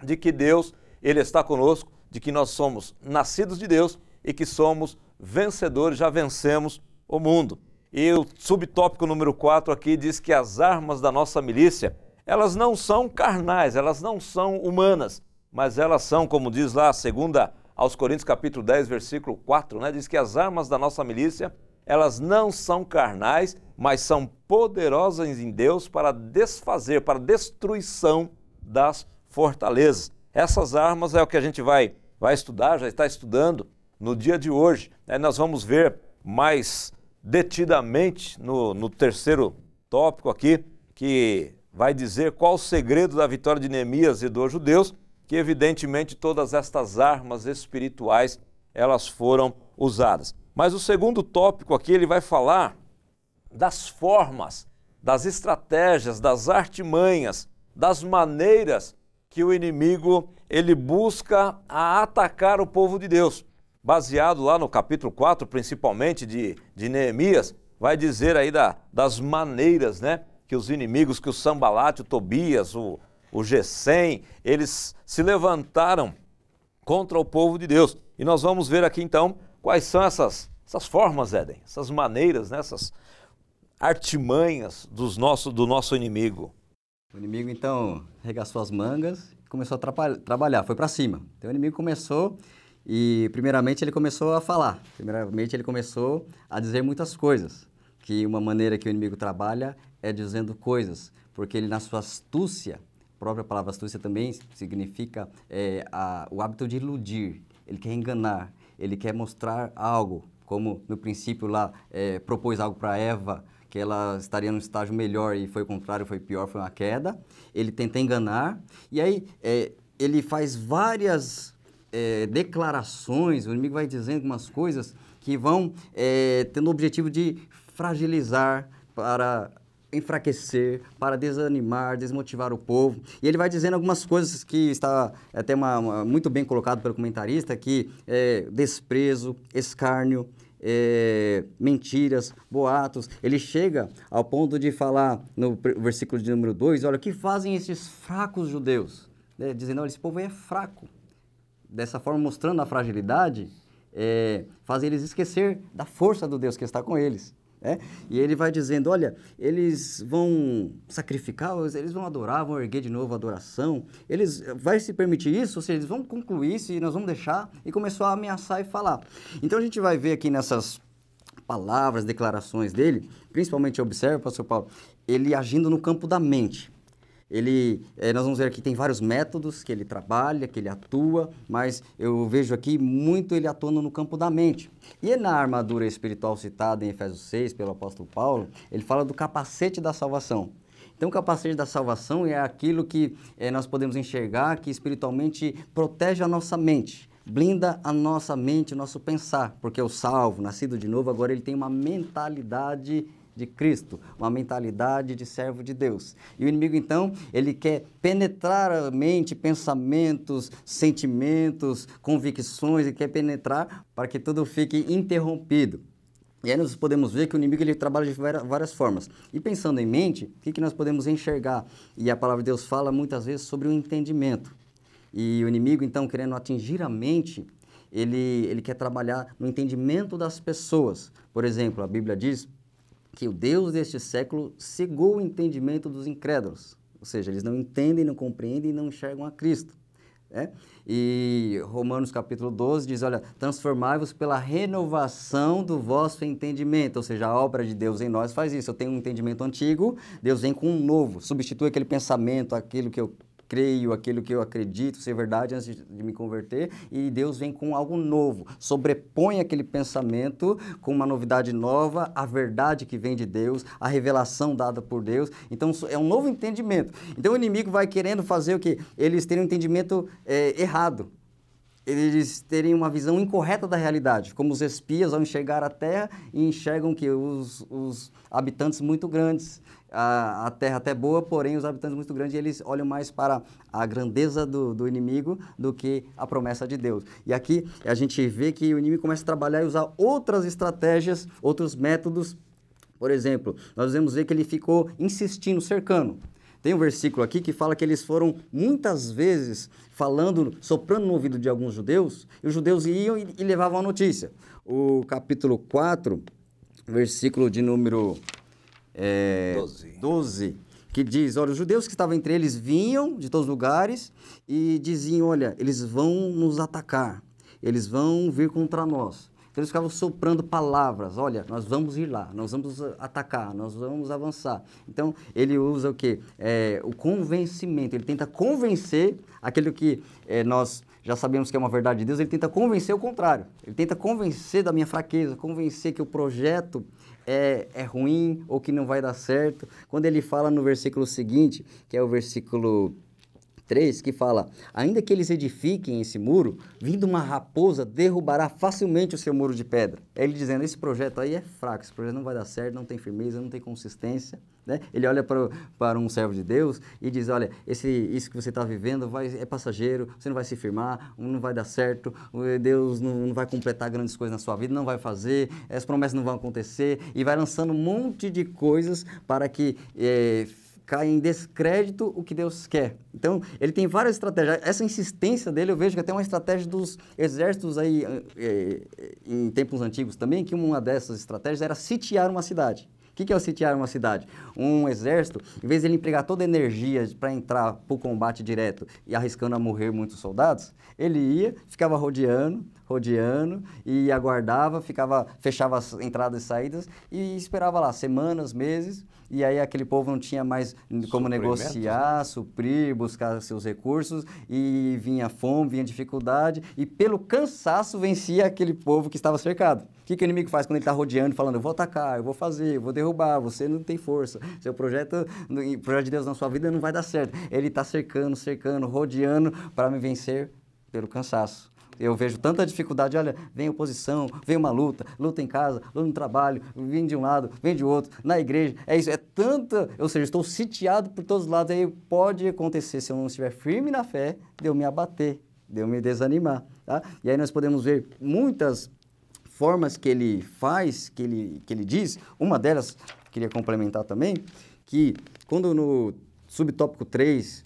de que Deus, Ele está conosco, de que nós somos nascidos de Deus e que somos vencedores, já vencemos o mundo. E o subtópico número 4 aqui diz que as armas da nossa milícia, elas não são carnais, elas não são humanas, mas elas são, como diz lá, segunda aos Coríntios capítulo 10, versículo 4, diz que as armas da nossa milícia, elas não são carnais, mas são poderosas em Deus para desfazer, para destruição das fortalezas. Essas armas é o que a gente vai estudar, já está estudando no dia de hoje. Nós vamos ver mais detidamente no terceiro tópico aqui, que vai dizer qual o segredo da vitória de Neemias e dos judeus, que evidentemente todas estas armas espirituais, elas foram usadas. Mas o segundo tópico aqui, ele vai falar das formas, das estratégias, das artimanhas, das maneiras que o inimigo, ele busca a atacar o povo de Deus. Baseado lá no capítulo 4, principalmente de Neemias, vai dizer aí das maneiras, que os inimigos, que o Sambalate, o Tobias, o Gesem, eles se levantaram contra o povo de Deus. E nós vamos ver aqui então quais são essas formas, Éden, essas maneiras, essas artimanhas do nosso inimigo. O inimigo então arregaçou as mangas e começou a trabalhar, foi para cima. Então o inimigo começou e primeiramente ele começou a falar, primeiramente ele começou a dizer muitas coisas, que uma maneira que o inimigo trabalha é dizendo coisas, porque ele na sua astúcia, própria palavra astúcia também significa o hábito de iludir. Ele quer enganar, ele quer mostrar algo, como no princípio lá propôs algo para Eva, que ela estaria num estágio melhor e foi o contrário, foi pior, foi uma queda. Ele tenta enganar e aí ele faz várias declarações, o inimigo vai dizendo algumas coisas que vão tendo o objetivo de fragilizar, para enfraquecer, para desanimar, desmotivar o povo. E ele vai dizendo algumas coisas que está até muito bem colocado pelo comentarista, que desprezo, escárnio, mentiras, boatos. Ele chega ao ponto de falar no versículo de número 2, olha, o que fazem esses fracos judeus? Dizendo, olha, esse povo é fraco. Dessa forma, mostrando a fragilidade, faz eles esquecer da força do Deus que está com eles. E ele vai dizendo, olha, eles vão sacrificar, eles vão adorar, vão erguer de novo a adoração, vai se permitir isso, ou seja, eles vão concluir isso e nós vamos deixar, e começou a ameaçar e falar. Então a gente vai ver aqui nessas palavras, declarações dele, principalmente observa, pastor Paulo, ele agindo no campo da mente. Nós vamos ver aqui, tem vários métodos que ele trabalha, que ele atua, mas eu vejo aqui muito ele atuando no campo da mente. E na armadura espiritual citada em Efésios 6 pelo apóstolo Paulo, ele fala do capacete da salvação. Então, o capacete da salvação é aquilo que nós podemos enxergar que espiritualmente protege a nossa mente, blinda a nossa mente, o nosso pensar, porque o salvo, nascido de novo, agora ele tem uma mentalidade de Cristo, uma mentalidade de servo de Deus. E o inimigo, então, ele quer penetrar a mente, pensamentos, sentimentos, convicções, ele quer penetrar para que tudo fique interrompido. E aí nós podemos ver que o inimigo ele trabalha de várias formas. E pensando em mente, o que nós podemos enxergar? E a palavra de Deus fala muitas vezes sobre o entendimento. E o inimigo, então, querendo atingir a mente, ele quer trabalhar no entendimento das pessoas. Por exemplo, a Bíblia diz que o Deus deste século cegou o entendimento dos incrédulos. Ou seja, eles não entendem, não compreendem e não enxergam a Cristo. E Romanos capítulo 12 diz, olha, transformai-vos pela renovação do vosso entendimento. Ou seja, a obra de Deus em nós faz isso. Eu tenho um entendimento antigo, Deus vem com um novo. Substitui aquele pensamento, aquilo que eu creio, aquilo que eu acredito ser verdade antes de me converter, e Deus vem com algo novo, sobrepõe aquele pensamento com uma novidade nova, a verdade que vem de Deus, a revelação dada por Deus. Então é um novo entendimento. Então o inimigo vai querendo fazer o quê? Eles terem um entendimento errado, eles terem uma visão incorreta da realidade, como os espias ao enxergar a terra e enxergam que os habitantes muito grandes, a terra até boa, porém os habitantes muito grandes, eles olham mais para a grandeza do inimigo do que a promessa de Deus. E aqui a gente vê que o inimigo começa a trabalhar e usar outras estratégias, outros métodos. Por exemplo, nós vamos ver que ele ficou insistindo, cercando. Tem um versículo aqui que fala que eles foram muitas vezes falando, soprando no ouvido de alguns judeus, e os judeus iam e levavam a notícia. O capítulo 4, versículo de número 12, que diz, olha, os judeus que estavam entre eles vinham de todos os lugares e diziam, olha, eles vão nos atacar, eles vão vir contra nós. Então eles ficavam soprando palavras, olha, nós vamos ir lá, nós vamos atacar, nós vamos avançar. Então ele usa o quê? O convencimento, ele tenta convencer aquilo que nós já sabemos que é uma verdade de Deus, ele tenta convencer o contrário. Ele tenta convencer da minha fraqueza, convencer que o projeto é ruim ou que não vai dar certo. Quando ele fala no versículo seguinte, que é o versículo 3, que fala, ainda que eles edifiquem esse muro, vindo uma raposa derrubará facilmente o seu muro de pedra. É ele dizendo, esse projeto aí é fraco, esse projeto não vai dar certo, não tem firmeza, não tem consistência. Né? Ele olha para um servo de Deus e diz, olha, isso que você está vivendo é passageiro, você não vai se firmar, não vai dar certo, Deus não vai completar grandes coisas na sua vida, não vai fazer, as promessas não vão acontecer, e vai lançando um monte de coisas para que cai em descrédito o que Deus quer. Então, ele tem várias estratégias. Essa insistência dele, eu vejo que até uma estratégia dos exércitos aí, em tempos antigos também, que uma dessas estratégias era sitiar uma cidade. O que é o sitiar uma cidade? Um exército, em vez de ele empregar toda a energia para entrar para o combate direto e arriscando a morrer muitos soldados, ele ia, ficava rodeando rodeando, e aguardava, fechava as entradas e saídas e esperava lá semanas, meses, e aí aquele povo não tinha mais como negociar, suprir, buscar seus recursos, e vinha fome, vinha dificuldade, e pelo cansaço vencia aquele povo que estava cercado. O que o inimigo faz quando ele está rodeando, falando, eu vou atacar, eu vou fazer, eu vou derrubar, você não tem força, seu projeto de Deus na sua vida não vai dar certo. Ele está cercando, rodeando para me vencer pelo cansaço. Eu vejo tanta dificuldade, olha, vem oposição, vem uma luta em casa, luta no trabalho, vem de um lado, vem de outro, na igreja, é isso, é tanta, ou seja, estou sitiado por todos os lados, aí pode acontecer, se eu não estiver firme na fé, de eu me abater, de eu me desanimar, tá? E aí nós podemos ver muitas formas que ele faz, que ele diz, uma delas, queria complementar também, que quando no subtópico 3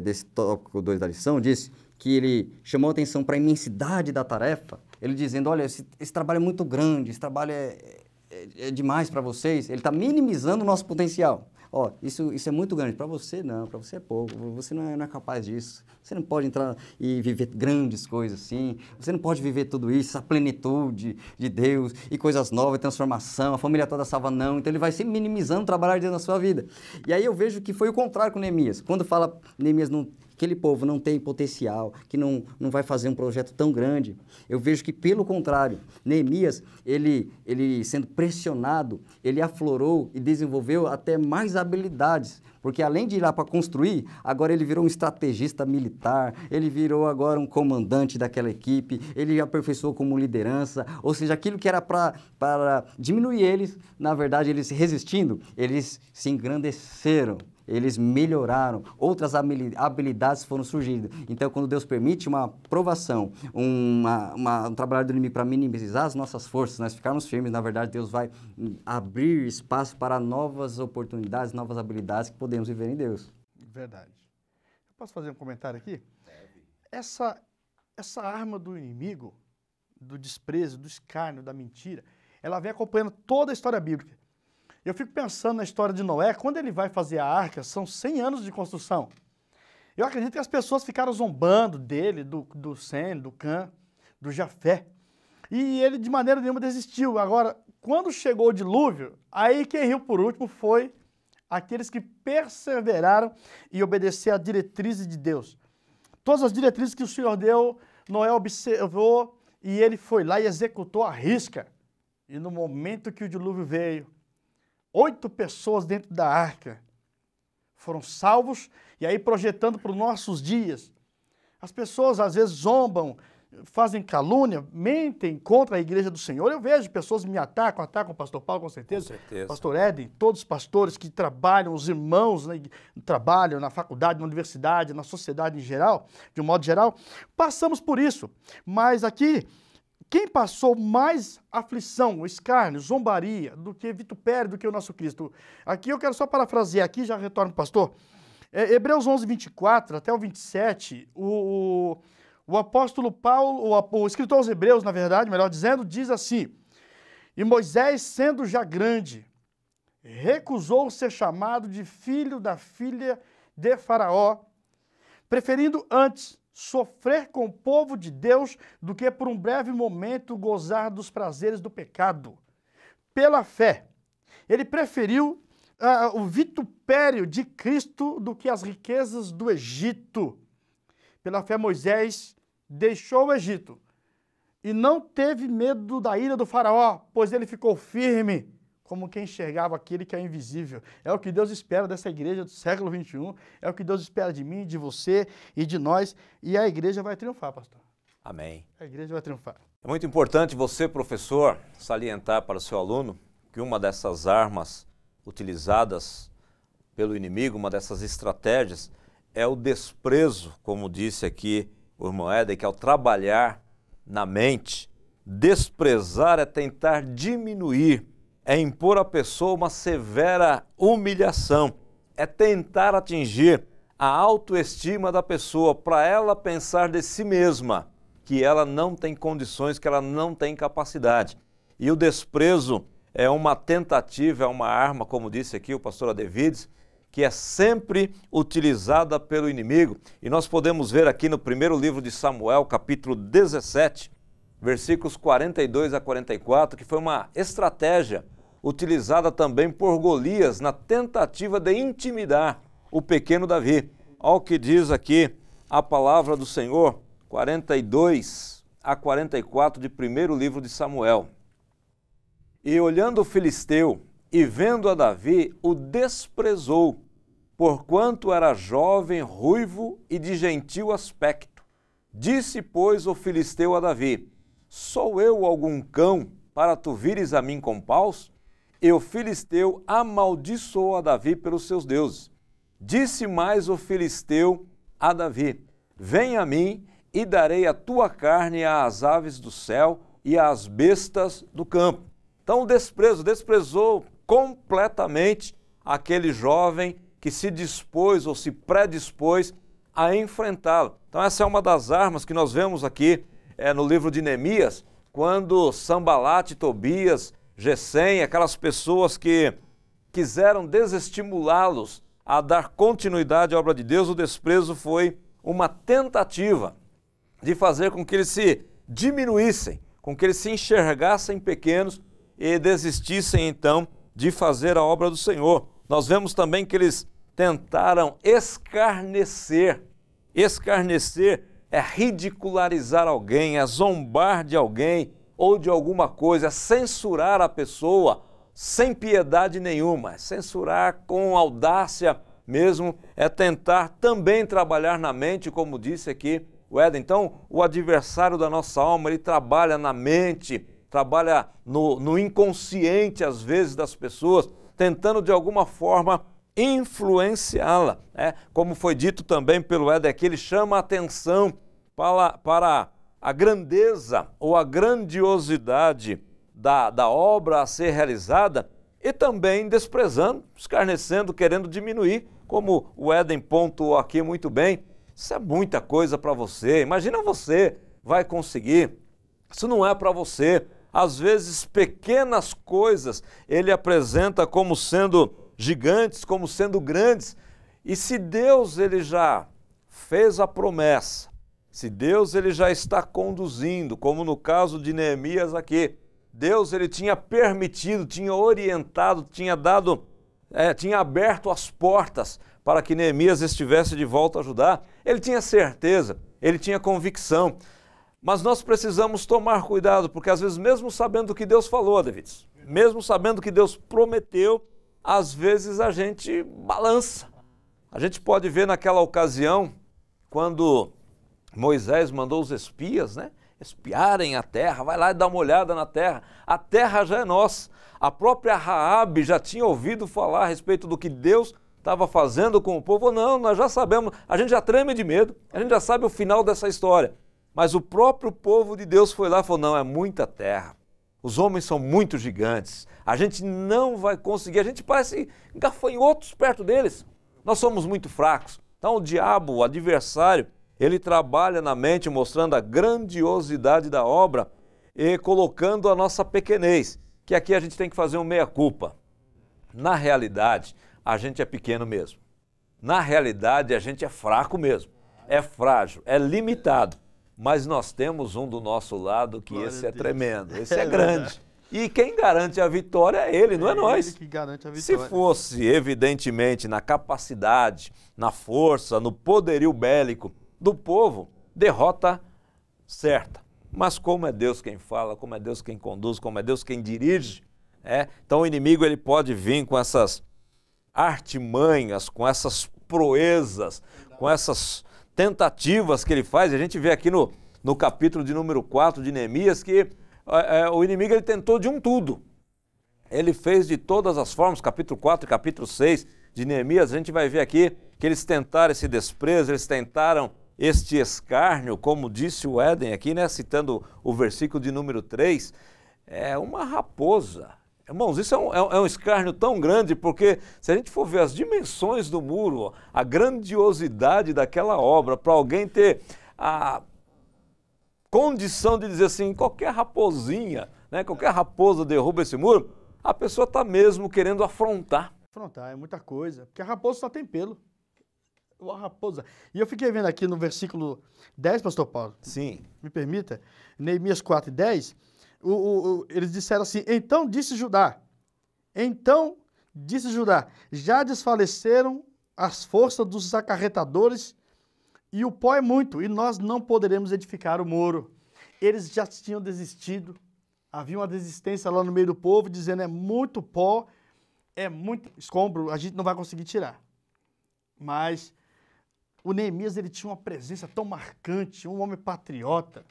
desse tópico 2 da lição, diz que ele chamou a atenção para a imensidade da tarefa, ele dizendo, olha, esse trabalho é muito grande, esse trabalho é demais para vocês, ele está minimizando o nosso potencial. Ó, isso é muito grande, para você não, para você é pouco, você não é capaz disso, você não pode entrar e viver grandes coisas assim, você não pode viver tudo isso, essa plenitude de Deus e coisas novas, transformação, a família toda salva não, então ele vai sempre minimizando o trabalho de Deus na sua vida. E aí eu vejo que foi o contrário com Neemias, quando fala Neemias aquele povo não tem potencial, que não vai fazer um projeto tão grande. Eu vejo que, pelo contrário, Neemias, ele sendo pressionado, ele aflorou e desenvolveu até mais habilidades, porque além de ir lá para construir, agora ele virou um estrategista militar, ele virou agora um comandante daquela equipe, ele aperfeiçoou como liderança, ou seja, aquilo que era para diminuir eles, na verdade, eles resistindo, eles se engrandeceram. Eles melhoraram, outras habilidades foram surgindo. Então, quando Deus permite uma provação, um trabalho do inimigo para minimizar as nossas forças, nós ficarmos firmes, na verdade, Deus vai abrir espaço para novas oportunidades, novas habilidades que podemos viver em Deus. Verdade. Eu posso fazer um comentário aqui? Essa arma do inimigo, do desprezo, do escárnio, da mentira, ela vem acompanhando toda a história bíblica. Eu fico pensando na história de Noé, quando ele vai fazer a arca, são 100 anos de construção. Eu acredito que as pessoas ficaram zombando dele, do Sem, do Cã, do Jafé. E ele de maneira nenhuma desistiu. Agora, quando chegou o dilúvio, aí quem riu por último foi aqueles que perseveraram em obedecer às diretrizes de Deus. Todas as diretrizes que o Senhor deu, Noé observou e ele foi lá e executou à risca. E no momento que o dilúvio veio, 8 pessoas dentro da arca foram salvos, e aí projetando para os nossos dias. As pessoas às vezes zombam, fazem calúnia, mentem contra a igreja do Senhor. Eu vejo pessoas me atacam o pastor Paulo com certeza, pastor Éden, todos os pastores que trabalham, os irmãos, né, trabalham na faculdade, na universidade, na sociedade em geral, de um modo geral, passamos por isso. Mas aqui, quem passou mais aflição, escárnio, zombaria do que vitupério, do que o nosso Cristo? Aqui eu quero só parafrasear aqui, já retorno para o pastor. Hebreus 11, 24 até o 27, o apóstolo Paulo, o escritor aos Hebreus, na verdade, melhor dizendo, diz assim: e Moisés, sendo já grande, recusou ser chamado de filho da filha de Faraó, preferindo antes sofrer com o povo de Deus do que por um breve momento gozar dos prazeres do pecado. Pela fé, ele preferiu o vitupério de Cristo do que as riquezas do Egito. Pela fé, Moisés deixou o Egito e não teve medo da ira do faraó, pois ele ficou firme, como quem enxergava aquele que é invisível. É o que Deus espera dessa igreja do século XXI, é o que Deus espera de mim, de você e de nós, e a igreja vai triunfar, pastor. Amém. A igreja vai triunfar. É muito importante você, professor, salientar para o seu aluno que uma dessas armas utilizadas pelo inimigo, uma dessas estratégias, é o desprezo, como disse aqui o irmão Éden, que ao trabalhar na mente, desprezar é tentar diminuir, é impor à pessoa uma severa humilhação, é tentar atingir a autoestima da pessoa para ela pensar de si mesma que ela não tem condições, que ela não tem capacidade. E o desprezo é uma tentativa, é uma arma, como disse aqui o pastor Adevides, que é sempre utilizada pelo inimigo. E nós podemos ver aqui no primeiro livro de Samuel, capítulo 17, versículos 42 a 44, que foi uma estratégia utilizada também por Golias na tentativa de intimidar o pequeno Davi. Olha o que diz aqui a palavra do Senhor, 42 a 44 de primeiro livro de Samuel. E olhando o filisteu e vendo a Davi, o desprezou, porquanto era jovem, ruivo e de gentil aspecto. Disse, pois, o filisteu a Davi: sou eu algum cão para tu vires a mim com paus? E o filisteu amaldiçoou a Davi pelos seus deuses. Disse mais o filisteu a Davi: vem a mim e darei a tua carne às aves do céu e às bestas do campo. Então o desprezou completamente aquele jovem que se dispôs ou se predispôs a enfrentá-lo. Então essa é uma das armas que nós vemos aqui no livro de Neemias, quando Sambalate, Tobias, Gesem, aquelas pessoas que quiseram desestimulá-los a dar continuidade à obra de Deus, o desprezo foi uma tentativa de fazer com que eles se diminuíssem, com que eles se enxergassem pequenos e desistissem então de fazer a obra do Senhor. Nós vemos também que eles tentaram escarnecer. Escarnecer é ridicularizar alguém, é zombar de alguém ou de alguma coisa, é censurar a pessoa sem piedade nenhuma, é censurar com audácia mesmo, é tentar também trabalhar na mente, como disse aqui o Éden. Então, o adversário da nossa alma, ele trabalha na mente, trabalha no inconsciente, às vezes, das pessoas, tentando de alguma forma influenciá-la. Como foi dito também pelo Éden aqui, ele chama a atenção para a grandeza ou a grandiosidade da obra a ser realizada e também desprezando, escarnecendo, querendo diminuir, como o Éden pontuou aqui muito bem. Isso é muita coisa para você, imagina você vai conseguir, isso não é para você. Às vezes pequenas coisas ele apresenta como sendo gigantes, como sendo grandes, e se Deus ele já fez a promessa, se Deus ele já está conduzindo, como no caso de Neemias aqui, Deus ele tinha permitido, tinha orientado, tinha aberto as portas para que Neemias estivesse de volta a Judá. Ele tinha certeza, ele tinha convicção. Mas nós precisamos tomar cuidado, porque às vezes mesmo sabendo o que Deus falou, David, mesmo sabendo o que Deus prometeu, às vezes a gente balança. A gente pode ver naquela ocasião, quando Moisés mandou os espias, espiarem a terra, vai lá e dá uma olhada na terra. A terra já é nossa. A própria Raabe já tinha ouvido falar a respeito do que Deus estava fazendo com o povo. Não, nós já sabemos, a gente já treme de medo, a gente já sabe o final dessa história. Mas o próprio povo de Deus foi lá e falou: não, é muita terra, os homens são muito gigantes, a gente não vai conseguir, a gente parece gafanhotos perto deles, nós somos muito fracos. Então o diabo, o adversário, ele trabalha na mente mostrando a grandiosidade da obra e colocando a nossa pequenez, que aqui a gente tem que fazer um meia-culpa. Na realidade, a gente é pequeno mesmo. Na realidade, a gente é fraco mesmo. É frágil, é limitado. Mas nós temos um do nosso lado que esse é tremendo, esse é grande. E quem garante a vitória é ele, não é nós. Ele que garante a vitória. Se fosse, evidentemente, na capacidade, na força, no poderio bélico do povo, derrota certa. Mas como é Deus quem fala, como é Deus quem conduz, como é Deus quem dirige, então o inimigo ele pode vir com essas artimanhas, com essas proezas, com essas tentativas que ele faz. A gente vê aqui no capítulo de número 4 de Neemias que o inimigo ele tentou de um tudo. Ele fez de todas as formas, capítulo 4 e capítulo 6 de Neemias, a gente vai ver aqui que eles tentaram esse desprezo, eles tentaram este escárnio, como disse o Éden aqui, citando o versículo de número 3, é uma raposa. Irmãos, isso é um escárnio tão grande, porque se a gente for ver as dimensões do muro, a grandiosidade daquela obra, para alguém ter a condição de dizer assim, qualquer raposinha, qualquer raposa derruba esse muro, a pessoa está mesmo querendo afrontar. Afrontar é muita coisa, porque a raposa só tem pelo. uma raposa. E eu fiquei vendo aqui no versículo 10, pastor Paulo. Sim. Me permita. Neemias 4:10. Eles disseram assim, então disse Judá, já desfaleceram as forças dos acarretadores e o pó é muito, e nós não poderemos edificar o muro. Eles já tinham desistido, havia uma desistência lá no meio do povo, dizendo, é muito pó, é muito escombro, a gente não vai conseguir tirar. Mas o Neemias, ele tinha uma presença tão marcante, um homem patriota,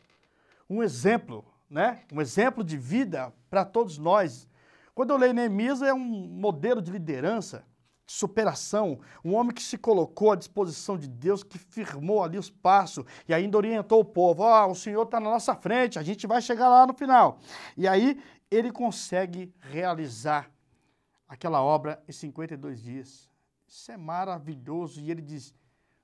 um exemplo, né? Um exemplo de vida para todos nós. Quando eu leio Neemias, é um modelo de liderança, de superação, um homem que se colocou à disposição de Deus, que firmou ali os passos e ainda orientou o povo. O Senhor está na nossa frente, a gente vai chegar lá no final. E aí ele consegue realizar aquela obra em 52 dias. Isso é maravilhoso. E ele diz,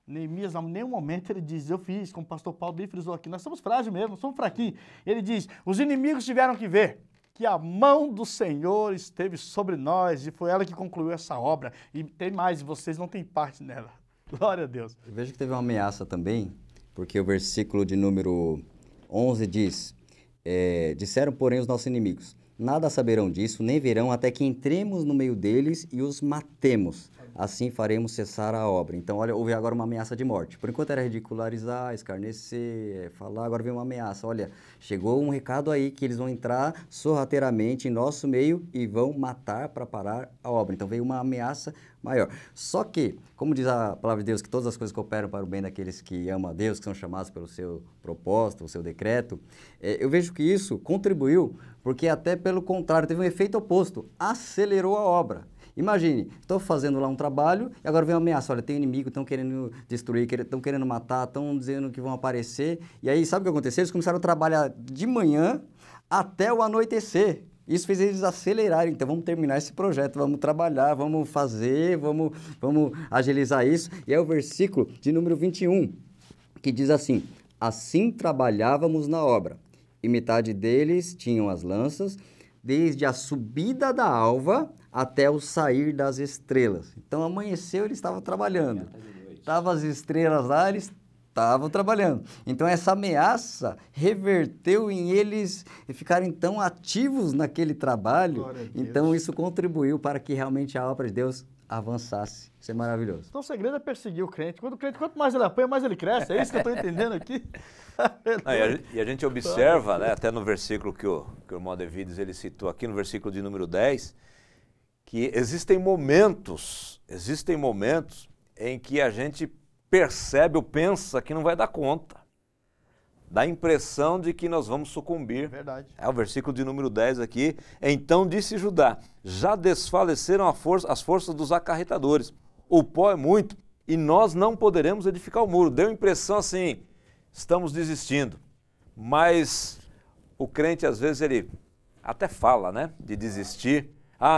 Neemias, em nenhum momento ele diz, eu fiz, como o pastor Paulo bem frisou aqui, nós somos frágeis mesmo, somos fraquinhos. Ele diz, os inimigos tiveram que ver que a mão do Senhor esteve sobre nós e foi ela que concluiu essa obra. E tem mais, vocês não têm parte nela. Glória a Deus. Eu vejo que teve uma ameaça também, porque o versículo de número 11 diz, disseram, porém, os nossos inimigos, nada saberão disso, nem verão, até que entremos no meio deles e os matemos. Assim faremos cessar a obra. Então, olha, houve agora uma ameaça de morte. Por enquanto era ridicularizar, escarnecer, falar, agora vem uma ameaça. Olha, chegou um recado aí que eles vão entrar sorrateiramente em nosso meio e vão matar para parar a obra. Então veio uma ameaça maior. Só que, como diz a palavra de Deus, que todas as coisas cooperam para o bem daqueles que amam a Deus, que são chamados pelo seu propósito, o seu decreto, eu vejo que isso contribuiu, porque até pelo contrário, teve um efeito oposto, acelerou a obra. Imagine, estou fazendo lá um trabalho e agora vem uma ameaça. Olha, tem inimigo, estão querendo destruir, estão querendo matar, estão dizendo que vão aparecer. E aí, sabe o que aconteceu? Eles começaram a trabalhar de manhã até o anoitecer. Isso fez eles acelerarem. Então, vamos terminar esse projeto, vamos trabalhar, vamos fazer, vamos agilizar isso. E é o versículo de número 21, que diz assim, assim trabalhávamos na obra, e metade deles tinham as lanças, desde a subida da alva até o sair das estrelas. Então, amanheceu, eles estavam trabalhando. Estavam as estrelas lá, eles estavam trabalhando. Então, essa ameaça reverteu em eles ficarem tão ativos naquele trabalho. Então, isso contribuiu para que realmente a obra de Deus avançasse. Isso é maravilhoso. Então, o segredo é perseguir o crente. Quanto mais ele apanha, mais ele cresce. É isso que eu estou entendendo aqui. E a gente observa, né, até no versículo que o irmão Davides ele citou aqui, no versículo de número 10, que existem momentos em que a gente percebe ou pensa que não vai dar conta. Dá a impressão de que nós vamos sucumbir. Verdade. É o versículo de número 10 aqui. Então disse Judá, já desfaleceram as forças dos acarretadores. O pó é muito e nós não poderemos edificar o muro. Deu a impressão assim, estamos desistindo. Mas o crente às vezes ele até fala, né, de desistir.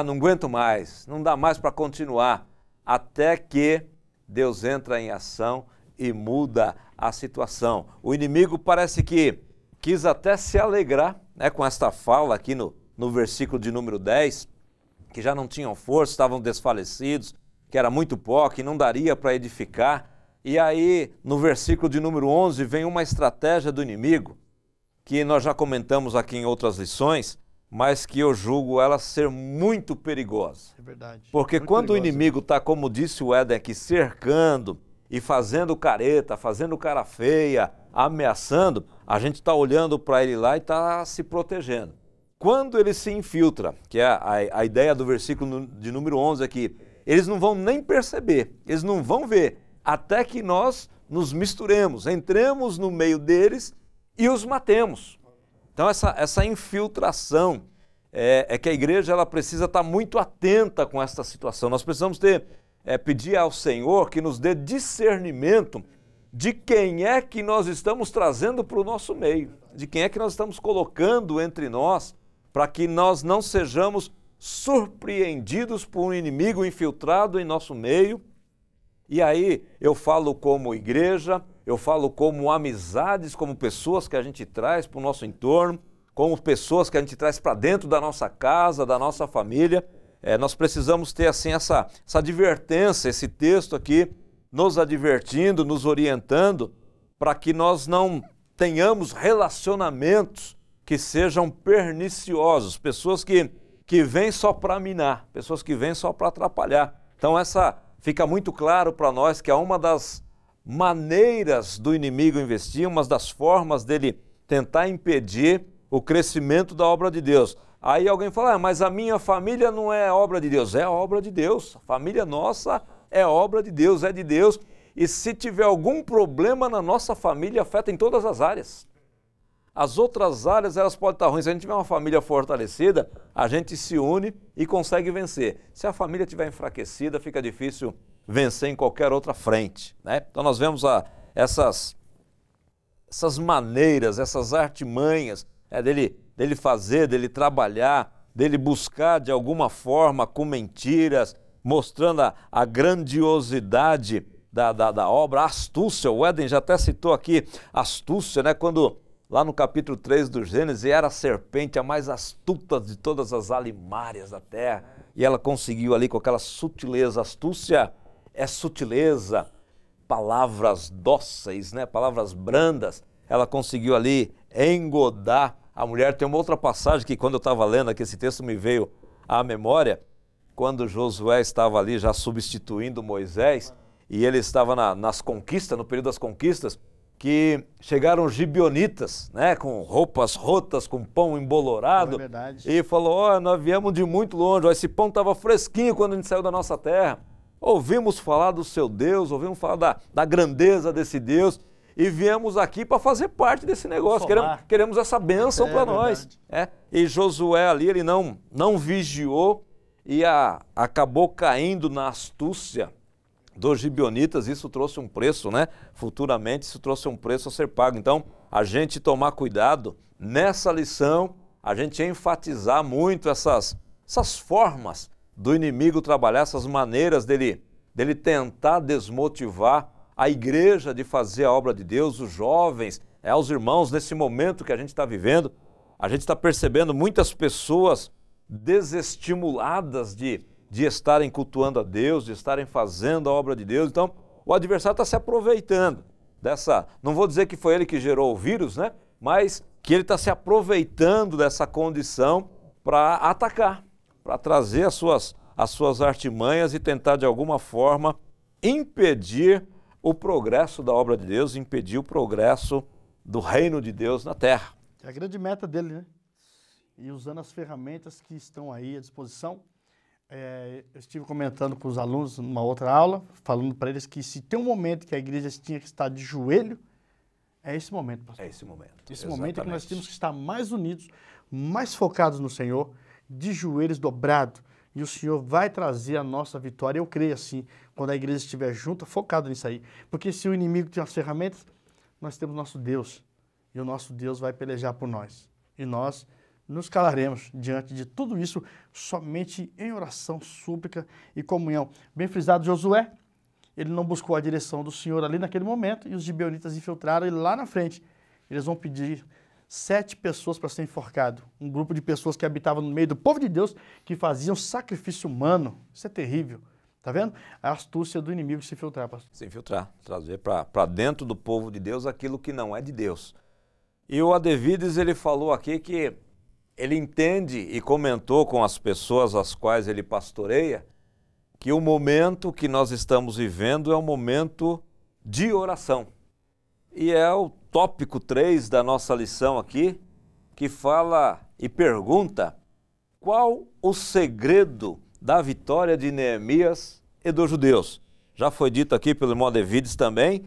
Não aguento mais, não dá mais para continuar. Até que Deus entra em ação e muda a situação. O inimigo parece que quis até se alegrar, né, com esta fala aqui no versículo de número 10, que já não tinham força, estavam desfalecidos, que era muito pó, que não daria para edificar. E aí, no versículo de número 11, vem uma estratégia do inimigo, que nós já comentamos aqui em outras lições, mas que eu julgo ela ser muito perigosa. É verdade. Porque muito quando perigosa. o inimigo está, como disse o Éden aqui, cercando e fazendo careta, fazendo cara feia, ameaçando, a gente está olhando para ele lá e está se protegendo. Quando ele se infiltra, que é a ideia do versículo de número 11 aqui, eles não vão nem perceber, eles não vão ver, até que nós nos misturemos, entremos no meio deles e os matemos. Então essa infiltração é que a igreja ela precisa estar muito atenta com essa situação. Nós precisamos pedir ao Senhor que nos dê discernimento de quem é que nós estamos trazendo para o nosso meio, de quem é que nós estamos colocando entre nós, para que nós não sejamos surpreendidos por um inimigo infiltrado em nosso meio. E aí eu falo como igreja, eu falo como amizades, como pessoas que a gente traz para o nosso entorno, como pessoas que a gente traz para dentro da nossa casa, da nossa família. Nós precisamos ter assim essa advertência, esse texto aqui, nos advertindo, nos orientando, para que nós não tenhamos relacionamentos que sejam perniciosos, pessoas que vêm só para minar, pessoas que vêm só para atrapalhar. Então fica muito claro para nós que é uma das maneiras do inimigo investir, uma das formas dele tentar impedir o crescimento da obra de Deus. Aí alguém fala, mas a minha família não é obra de Deus. É obra de Deus, a família nossa é obra de Deus, é de Deus. E se tiver algum problema na nossa família, afeta em todas as áreas. As outras áreas, elas podem estar ruins. Se a gente tiver uma família fortalecida, a gente se une e consegue vencer. Se a família estiver enfraquecida, fica difícil vencer em qualquer outra frente, né? Então nós vemos essas maneiras, essas artimanhas, dele fazer, dele trabalhar, dele buscar de alguma forma com mentiras, mostrando a grandiosidade da obra, a astúcia. O Éden já até citou aqui astúcia, né? Quando lá no capítulo 3 do Gênesis, era a serpente a mais astuta de todas as alimárias da terra, e ela conseguiu ali com aquela sutileza. Astúcia é sutileza, palavras dóceis, né? Palavras brandas. Ela conseguiu ali engodar a mulher. Tem uma outra passagem que, quando eu estava lendo aqui esse texto, me veio à memória, quando Josué estava ali já substituindo Moisés, e ele estava nas conquistas, no período das conquistas, que chegaram os gibeonitas, né, com roupas rotas, com pão embolorado, e falou, nós viemos de muito longe, esse pão estava fresquinho quando a gente saiu da nossa terra, ouvimos falar do seu Deus, ouvimos falar da grandeza desse Deus, e viemos aqui para fazer parte desse negócio, queremos essa bênção para nós. E Josué ali, ele não vigiou e acabou caindo na astúcia dos gibeonitas. Isso trouxe um preço, né? Futuramente isso trouxe um preço a ser pago. Então, a gente tomar cuidado nessa lição, a gente enfatizar muito essas formas do inimigo trabalhar, essas maneiras dele tentar desmotivar a igreja de fazer a obra de Deus, os jovens, os irmãos. Nesse momento que a gente está vivendo, a gente está percebendo muitas pessoas desestimuladas de estarem cultuando a Deus, de estarem fazendo a obra de Deus. Então, o adversário está se aproveitando dessa, não vou dizer que foi ele que gerou o vírus, né? Mas que ele está se aproveitando dessa condição para atacar, para trazer as suas artimanhas e tentar de alguma forma impedir o progresso da obra de Deus, impedir o progresso do reino de Deus na terra. É a grande meta dele, né? E usando as ferramentas que estão aí à disposição. Eu estive comentando com os alunos numa outra aula, falando para eles que se tem um momento que a igreja tinha que estar de joelho, é esse momento, pastor. É esse momento. Esse momento é que nós temos que estar mais unidos, mais focados no Senhor, de joelhos dobrados, e o Senhor vai trazer a nossa vitória. Eu creio assim, quando a igreja estiver junta, focado nisso aí. Porque se o inimigo tem as ferramentas, nós temos nosso Deus, e o nosso Deus vai pelejar por nós. E nós nos calaremos diante de tudo isso somente em oração, súplica e comunhão. Bem frisado, Josué, ele não buscou a direção do Senhor ali naquele momento, e os gibeonitas infiltraram, e lá na frente eles vão pedir 7 pessoas para ser enforcado. Um grupo de pessoas que habitavam no meio do povo de Deus, que faziam sacrifício humano. Isso é terrível. Tá vendo? A astúcia do inimigo se infiltrar, pastor. Se infiltrar, trazer para dentro do povo de Deus aquilo que não é de Deus. E o Adevides, ele falou aqui que ele entende e comentou com as pessoas às quais ele pastoreia que o momento que nós estamos vivendo é um momento de oração. E é o tópico 3 da nossa lição aqui, que fala e pergunta qual o segredo da vitória de Neemias e dos judeus. Já foi dito aqui pelo irmão Adevides também,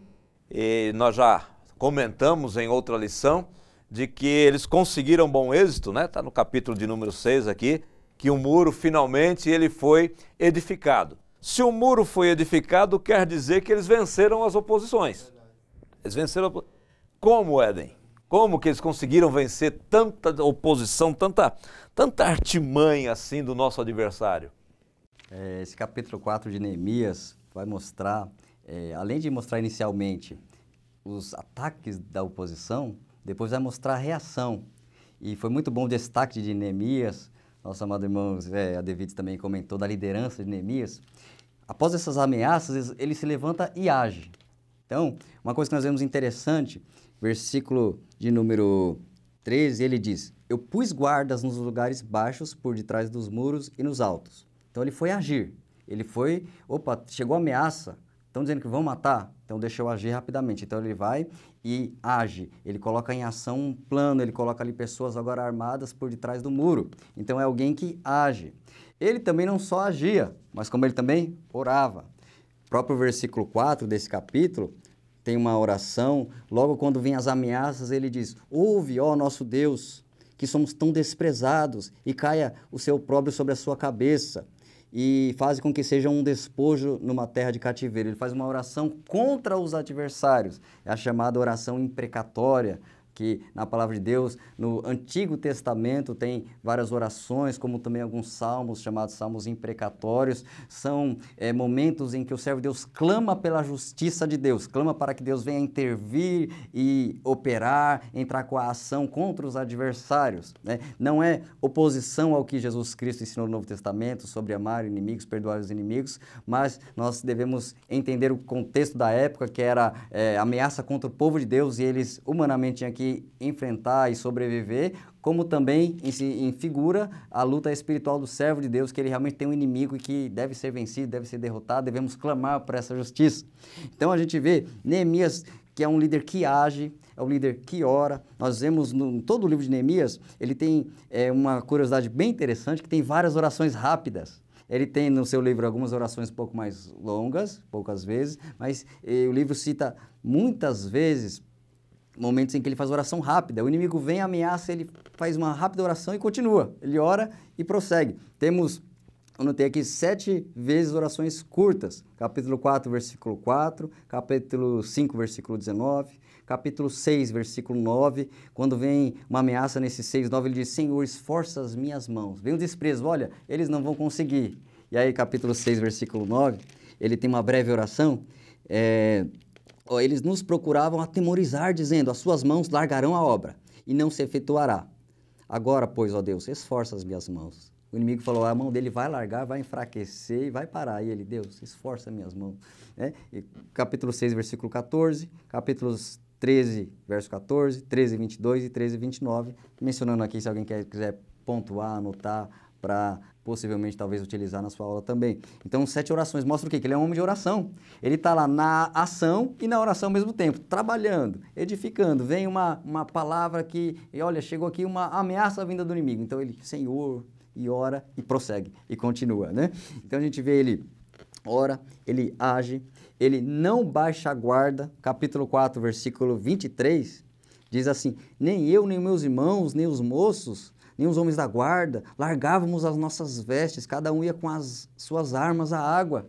e nós já comentamos em outra lição, de que eles conseguiram bom êxito, né? Está no capítulo de número 6 aqui, que o muro finalmente ele foi edificado. Se o muro foi edificado, quer dizer que eles venceram as oposições. Eles venceram. Como, Éden? Como que eles conseguiram vencer tanta oposição, tanta artimanha assim do nosso adversário? Esse capítulo 4 de Neemias vai mostrar, além de mostrar inicialmente os ataques da oposição, depois vai mostrar a reação. E foi muito bom o destaque de Neemias. Nosso amado irmão Adevides também comentou da liderança de Neemias. após essas ameaças, ele se levanta e age. Então, uma coisa que nós vemos interessante, versículo de número 13, ele diz: eu pus guardas nos lugares baixos, por detrás dos muros e nos altos. Então, ele foi agir. Ele foi, opa, chegou a ameaça, estão dizendo que vão matar, então deixa eu agir rapidamente. Então, ele vai e age. Ele coloca em ação um plano, ele coloca ali pessoas agora armadas por detrás do muro. Então, é alguém que age. Ele também não só agia, mas como ele também orava. O próprio versículo 4 desse capítulo tem uma oração. Logo quando vem as ameaças, ele diz: ouve, ó nosso Deus, que somos tão desprezados, e caia o seu opróbrio sobre a sua cabeça, e faz com que seja um despojo numa terra de cativeiro. Ele faz uma oração contra os adversários. É a chamada oração imprecatória, que na palavra de Deus, no Antigo Testamento, tem várias orações, como também alguns salmos, chamados salmos imprecatórios. São momentos em que o servo de Deus clama pela justiça de Deus, clama para que Deus venha intervir e operar, entrar com a ação contra os adversários, né? Não é oposição ao que Jesus Cristo ensinou no Novo Testamento, sobre amar inimigos, perdoar os inimigos, mas nós devemos entender o contexto da época, que era ameaça contra o povo de Deus, e eles humanamente tinham que enfrentar e sobreviver, como também em figura a luta espiritual do servo de Deus, que ele realmente tem um inimigo e que deve ser vencido, deve ser derrotado, devemos clamar por essa justiça. Então a gente vê Neemias, que é um líder que age, é um líder que ora. Nós vemos em todo o livro de Neemias, ele tem uma curiosidade bem interessante, que tem várias orações rápidas. Ele tem no seu livro algumas orações um pouco mais longas, poucas vezes, mas o livro cita muitas vezes momentos em que ele faz oração rápida. O inimigo vem, ameaça, ele faz uma rápida oração e continua. Ele ora e prossegue. Eu notei aqui 7 vezes orações curtas. Capítulo 4, versículo 4. Capítulo 5, versículo 19. Capítulo 6, versículo 9. Quando vem uma ameaça nesse 6, 9, ele diz: Senhor, esforça as minhas mãos. Vem o desprezo, olha, eles não vão conseguir. E aí, capítulo 6, versículo 9, ele tem uma breve oração. Eles nos procuravam atemorizar, dizendo: as suas mãos largarão a obra, e não se efetuará. Agora, pois, ó Deus, esforça as minhas mãos. O inimigo falou: a mão dele vai largar, vai enfraquecer e vai parar. E ele: Deus, esforça as minhas mãos. E capítulo 6, versículo 14, capítulos 13, verso 14, 13, 22 e 13, 29. Mencionando aqui, se alguém quiser pontuar, anotar, para possivelmente talvez utilizar na sua aula também. Então, 7 orações mostram o quê? Que ele é um homem de oração. Ele está lá na ação e na oração ao mesmo tempo, trabalhando, edificando. Vem uma palavra que, olha, chegou aqui uma ameaça vinda do inimigo. Então, ele: Senhor, e ora e prossegue e continua, né? Então, a gente vê ele ora, ele age, ele não baixa a guarda. Capítulo 4, versículo 23, diz assim: nem eu, nem meus irmãos, nem os moços, nem os homens da guarda, largávamos as nossas vestes, cada um ia com as suas armas à água.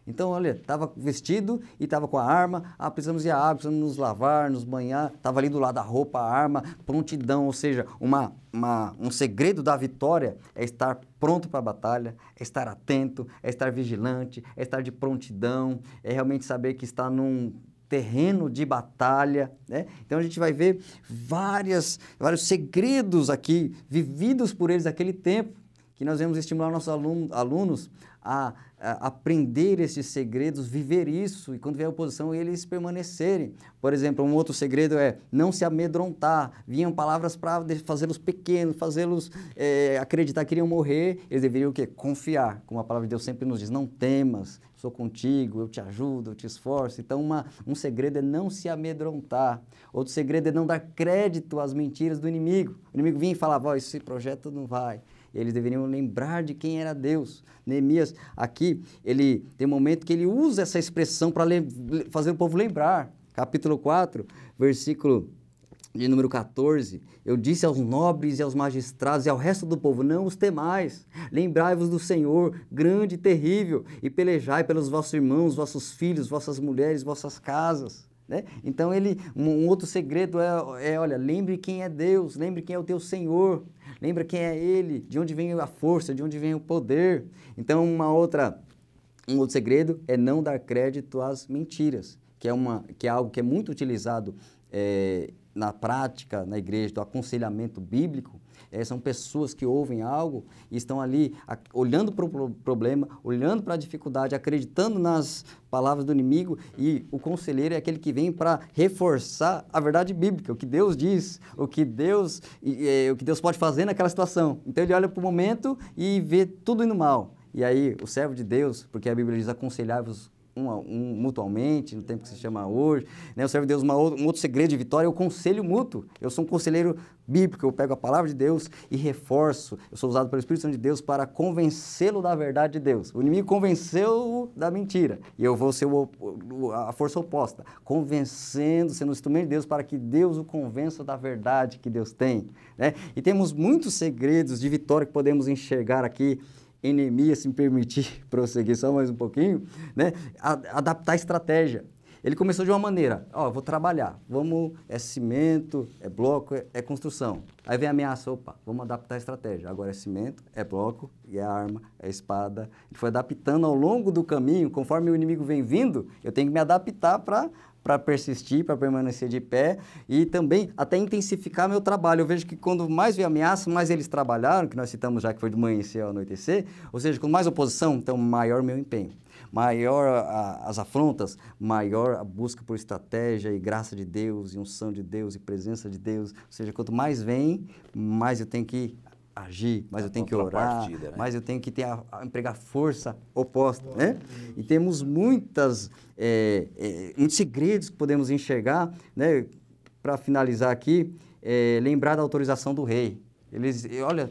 Então, olha, estava vestido e estava com a arma. Precisamos ir à água, precisamos nos lavar, nos banhar. Estava ali do lado da roupa, a arma, prontidão. Ou seja, um segredo da vitória é estar pronto para a batalha, é estar atento, é estar vigilante, é estar de prontidão, é realmente saber que está num terreno de batalha, né? Então a gente vai ver vários segredos aqui, vividos por eles naquele tempo, que nós vamos estimular nossos alunos a aprender esses segredos, viver isso, e quando vier a oposição, eles permanecerem. Por exemplo, um outro segredo é não se amedrontar. Vinham palavras para fazê-los pequenos, fazê-los acreditar que iriam morrer. Eles deveriam o quê? Confiar, como a palavra de Deus sempre nos diz: não temas, sou contigo, eu te ajudo, eu te esforço. Então, um segredo é não se amedrontar. Outro segredo é não dar crédito às mentiras do inimigo. O inimigo vinha e falava: esse projeto não vai. Eles deveriam lembrar de quem era Deus. Neemias, aqui, ele tem um momento que ele usa essa expressão para fazer o povo lembrar. Capítulo 4, versículo de número 14. Eu disse aos nobres e aos magistrados e ao resto do povo: não os temais, lembrai-vos do Senhor, grande e terrível, e pelejai pelos vossos irmãos, vossos filhos, vossas mulheres, vossas casas. Né? Então, um outro segredo olha, lembre quem é Deus, lembre quem é o teu Senhor, lembra quem é Ele, de onde vem a força, de onde vem o poder. Então, um outro segredo é não dar crédito às mentiras, que é algo que é muito utilizado na prática, na igreja, do aconselhamento bíblico, são pessoas que ouvem algo e estão ali olhando para o problema, olhando para a dificuldade, acreditando nas palavras do inimigo, e o conselheiro é aquele que vem para reforçar a verdade bíblica, o que Deus diz, o que Deus pode fazer naquela situação. Então ele olha para o momento e vê tudo indo mal. E aí o servo de Deus, porque a Bíblia diz aconselhar-vos mutualmente, no tempo que se chama hoje, né? O servo de Deus, um outro segredo de vitória é o conselho mútuo. Eu sou um conselheiro bíblico, eu pego a palavra de Deus e reforço, eu sou usado pelo Espírito Santo de Deus para convencê-lo da verdade de Deus. O inimigo convenceu-o da mentira, e eu vou ser a força oposta, convencendo, sendo o instrumento de Deus para que Deus o convença da verdade que Deus tem, né? E temos muitos segredos de vitória que podemos enxergar aqui. Neemias, se me permitir prosseguir só mais um pouquinho, né? Adaptar a estratégia. Ele começou de uma maneira, vou trabalhar, é cimento, é bloco, é construção. Aí vem a ameaça, vamos adaptar a estratégia. Agora é cimento, é bloco, é arma, é espada. Ele foi adaptando ao longo do caminho, conforme o inimigo vem vindo, eu tenho que me adaptar para persistir, para permanecer de pé e também até intensificar meu trabalho. Eu vejo que quando mais veio ameaça, mais eles trabalharam, que nós citamos já que foi de amanhecer ao anoitecer, ou seja, quando mais oposição, então maior meu empenho. Maior as afrontas, maior a busca por estratégia e graça de Deus, e unção de Deus, e presença de Deus. Ou seja, quanto mais vem, mais eu tenho que agir, mais eu tenho que orar, né? Mais eu tenho que empregar força oposta, né? E temos muitos segredos que podemos enxergar, né? Para finalizar aqui, lembrar da autorização do rei. Eles, olha,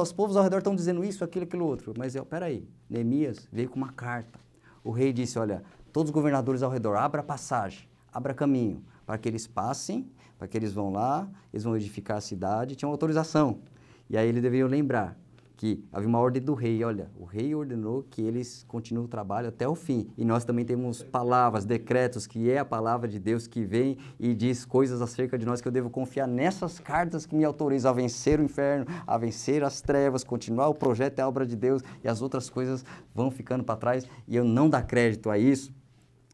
os povos ao redor estão dizendo isso, aquilo, outro. Mas, peraí, Neemias veio com uma carta. O rei disse, olha, todos os governadores ao redor, abra passagem, abra caminho, para que eles passem, para que eles vão lá, eles vão edificar a cidade, tinha uma autorização. E aí eles deveriam lembrar que havia uma ordem do rei, olha, o rei ordenou que eles continuem o trabalho até o fim. E nós também temos palavras, decretos, que é a palavra de Deus que vem e diz coisas acerca de nós, que eu devo confiar nessas cartas que me autorizam a vencer o inferno, a vencer as trevas, continuar o projeto e a obra de Deus, e as outras coisas vão ficando para trás, e eu não dar crédito a isso.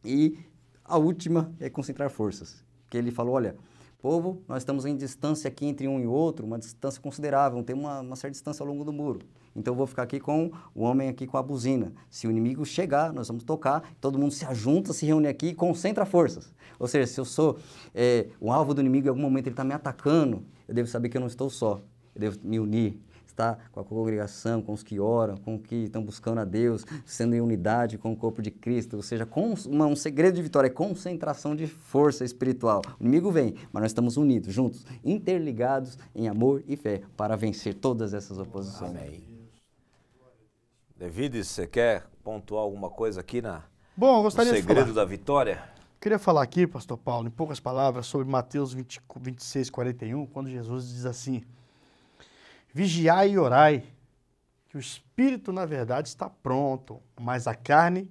E a última é concentrar forças, que ele falou, olha, povo, nós estamos em distância aqui entre um e outro, uma distância considerável, tem uma certa distância ao longo do muro. Então eu vou ficar aqui com o homem aqui com a buzina. Se o inimigo chegar, nós vamos tocar, todo mundo se ajunta, se reúne aqui e concentra forças. Ou seja, se eu sou o alvo do inimigo, em algum momento ele está me atacando, eu devo saber que eu não estou só, eu devo me unir. Estar com a congregação, com os que oram, com os que estão buscando a Deus, sendo em unidade com o corpo de Cristo, ou seja, um segredo de vitória é concentração de força espiritual. O inimigo vem, mas nós estamos unidos, juntos, interligados em amor e fé para vencer todas essas oposições. Amém. Davides, você quer pontuar alguma coisa aqui Bom, eu gostaria no segredo da vitória? Queria falar aqui, pastor Paulo, em poucas palavras, sobre Mateus 26, 41, quando Jesus diz assim: vigiai e orai, que o espírito, na verdade, está pronto, mas a carne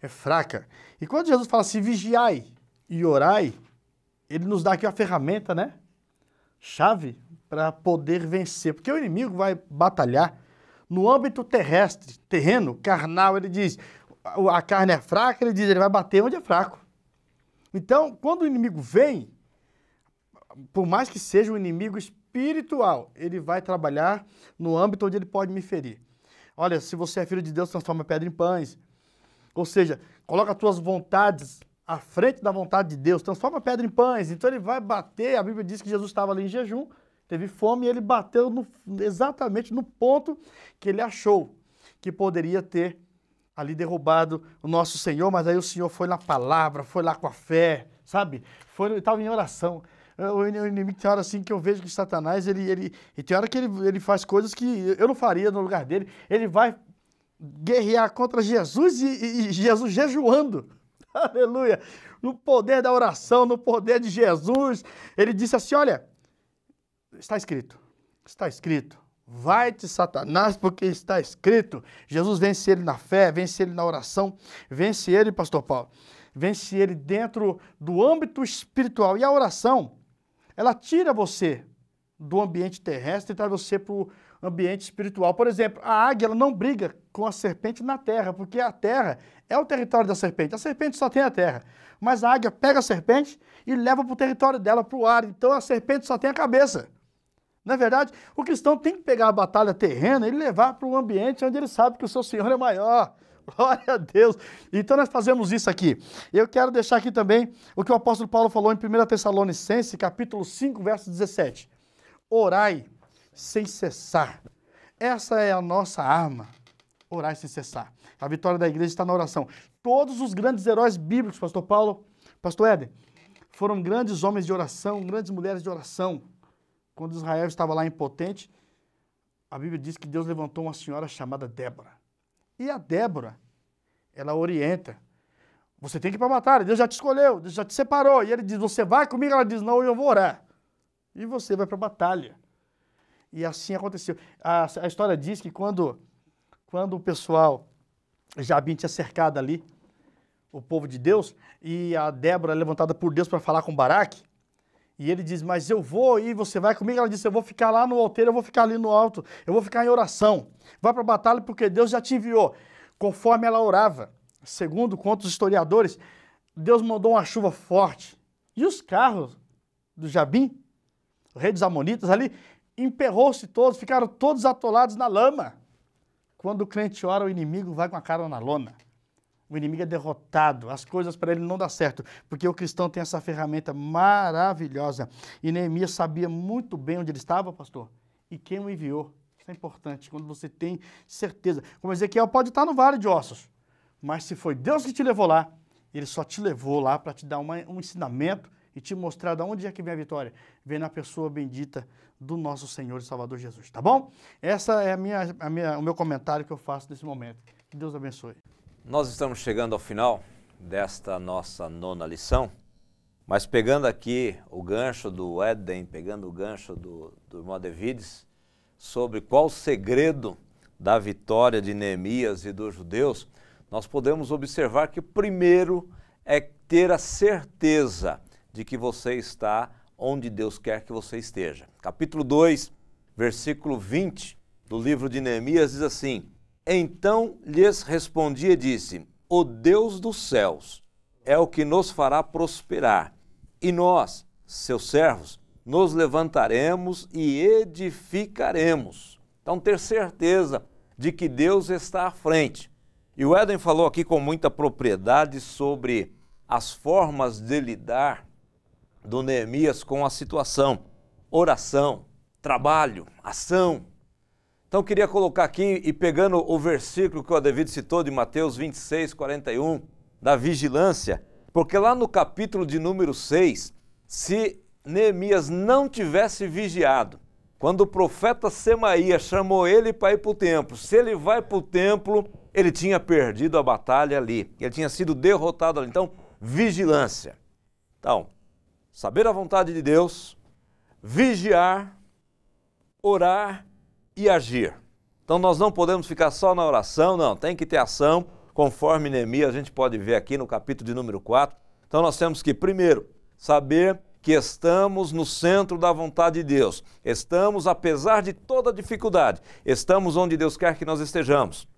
é fraca. E quando Jesus fala assim, vigiai e orai, ele nos dá aqui uma ferramenta, né? Chave para poder vencer. Porque o inimigo vai batalhar no âmbito terrestre, terreno, carnal. Ele diz, a carne é fraca, ele diz, ele vai bater onde é fraco. Então, quando o inimigo vem, por mais que seja um inimigo espiritual, ele vai trabalhar no âmbito onde ele pode me ferir. Olha, se você é filho de Deus, transforma a pedra em pães. Ou seja, coloca as tuas vontades à frente da vontade de Deus, transforma a pedra em pães. Então ele vai bater, a Bíblia diz que Jesus estava ali em jejum, teve fome e ele bateu exatamente no ponto que ele achou que poderia ter ali derrubado o nosso Senhor, mas aí o Senhor foi na palavra, foi lá com a fé, sabe? Estava em oração. O inimigo tem hora assim que eu vejo que Satanás, ele tem hora que ele faz coisas que eu não faria no lugar dele. Ele vai guerrear contra Jesus e Jesus jejuando. Aleluia! No poder da oração, no poder de Jesus. Ele disse assim, olha, está escrito, vai-te Satanás, porque está escrito. Jesus vence ele na fé, vence ele na oração, vence ele, pastor Paulo, vence ele dentro do âmbito espiritual. E a oração, ela tira você do ambiente terrestre e traz você para o ambiente espiritual. Por exemplo, a águia ela não briga com a serpente na terra, porque a terra é o território da serpente. A serpente só tem a terra. Mas a águia pega a serpente e leva para o território dela, para o ar. Então a serpente só tem a cabeça. Não é verdade? O cristão tem que pegar a batalha terrena e levar para um ambiente onde ele sabe que o seu Senhor é maior. Glória a Deus. Então nós fazemos isso aqui. Eu quero deixar aqui também o que o apóstolo Paulo falou em 1 Tessalonicenses, capítulo 5, verso 17. Orai sem cessar. Essa é a nossa arma. Orai sem cessar. A vitória da igreja está na oração. Todos os grandes heróis bíblicos, pastor Paulo, pastor Éder, foram grandes homens de oração, grandes mulheres de oração. Quando Israel estava lá impotente, a Bíblia diz que Deus levantou uma senhora chamada Débora. E a Débora, ela orienta. Você tem que ir para a batalha, Deus já te escolheu, Deus já te separou. E ele diz, você vai comigo? Ela diz, não, eu vou orar. E você vai para a batalha. E assim aconteceu. A história diz que quando o pessoal, Jabim tinha cercado ali, o povo de Deus, e a Débora é levantada por Deus para falar com Baraque, e ele diz, mas eu vou e você vai comigo? Ela disse, eu vou ficar lá no alteiro, eu vou ficar ali no alto, eu vou ficar em oração. Vai para a batalha porque Deus já te enviou. Conforme ela orava, segundo contam os historiadores, Deus mandou uma chuva forte. E os carros do Jabim, o rei dos Amonitas ali, emperrou-se todos, ficaram todos atolados na lama. Quando o crente ora, o inimigo vai com a cara na lona. O inimigo é derrotado, as coisas para ele não dão certo, porque o cristão tem essa ferramenta maravilhosa. E Neemias sabia muito bem onde ele estava, pastor, e quem o enviou. Isso é importante, quando você tem certeza. Como Ezequiel pode estar no vale de ossos, mas se foi Deus que te levou lá, ele só te levou lá para te dar um ensinamento e te mostrar de onde é que vem a vitória. Vem na pessoa bendita do nosso Senhor e Salvador Jesus, tá bom? Essa é o meu comentário que eu faço nesse momento. Que Deus abençoe. Nós estamos chegando ao final desta nossa 9ª lição, mas pegando aqui o gancho do Éden, pegando o gancho do irmão Davides, sobre qual o segredo da vitória de Neemias e dos judeus, nós podemos observar que o primeiro é ter a certeza de que você está onde Deus quer que você esteja. Capítulo 2, versículo 20 do livro de Neemias diz assim, então lhes respondi e disse, o Deus dos céus é o que nos fará prosperar, e nós, seus servos, nos levantaremos e edificaremos. Então ter certeza de que Deus está à frente. E o Éden falou aqui com muita propriedade sobre as formas de lidar do Neemias com a situação. Oração, trabalho, ação. Então, eu queria colocar aqui, e pegando o versículo que o David citou de Mateus 26, 41, da vigilância, porque lá no capítulo de número 6, se Neemias não tivesse vigiado, quando o profeta Semaías chamou ele para ir para o templo, se ele vai para o templo, ele tinha perdido a batalha ali, ele tinha sido derrotado ali. Então, vigilância. Então, saber a vontade de Deus, vigiar, orar e agir. Então nós não podemos ficar só na oração, não, tem que ter ação, conforme Neemias, a gente pode ver aqui no capítulo de número 4. Então nós temos que, primeiro, saber que estamos no centro da vontade de Deus. Estamos, apesar de toda dificuldade, estamos onde Deus quer que nós estejamos.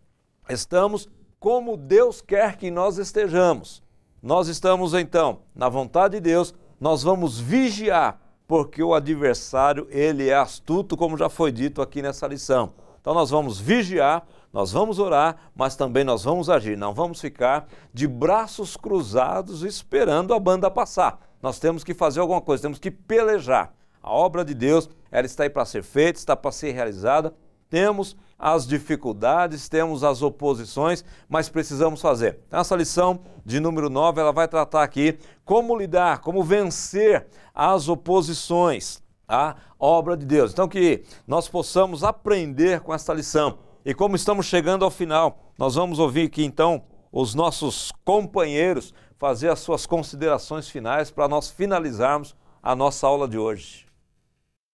Estamos como Deus quer que nós estejamos. Nós estamos, então, na vontade de Deus, nós vamos vigiar, porque o adversário, ele é astuto, como já foi dito aqui nessa lição. Então nós vamos vigiar, nós vamos orar, mas também nós vamos agir. Não vamos ficar de braços cruzados esperando a banda passar. Nós temos que fazer alguma coisa, temos que pelejar. A obra de Deus, ela está aí para ser feita, está para ser realizada. Temos as dificuldades, temos as oposições, mas precisamos fazer. Então, essa lição de número 9, ela vai tratar aqui como lidar, como vencer as oposições à obra de Deus. Então, que nós possamos aprender com esta lição. E como estamos chegando ao final, nós vamos ouvir aqui, então, os nossos companheiros fazer as suas considerações finais para nós finalizarmos a nossa aula de hoje.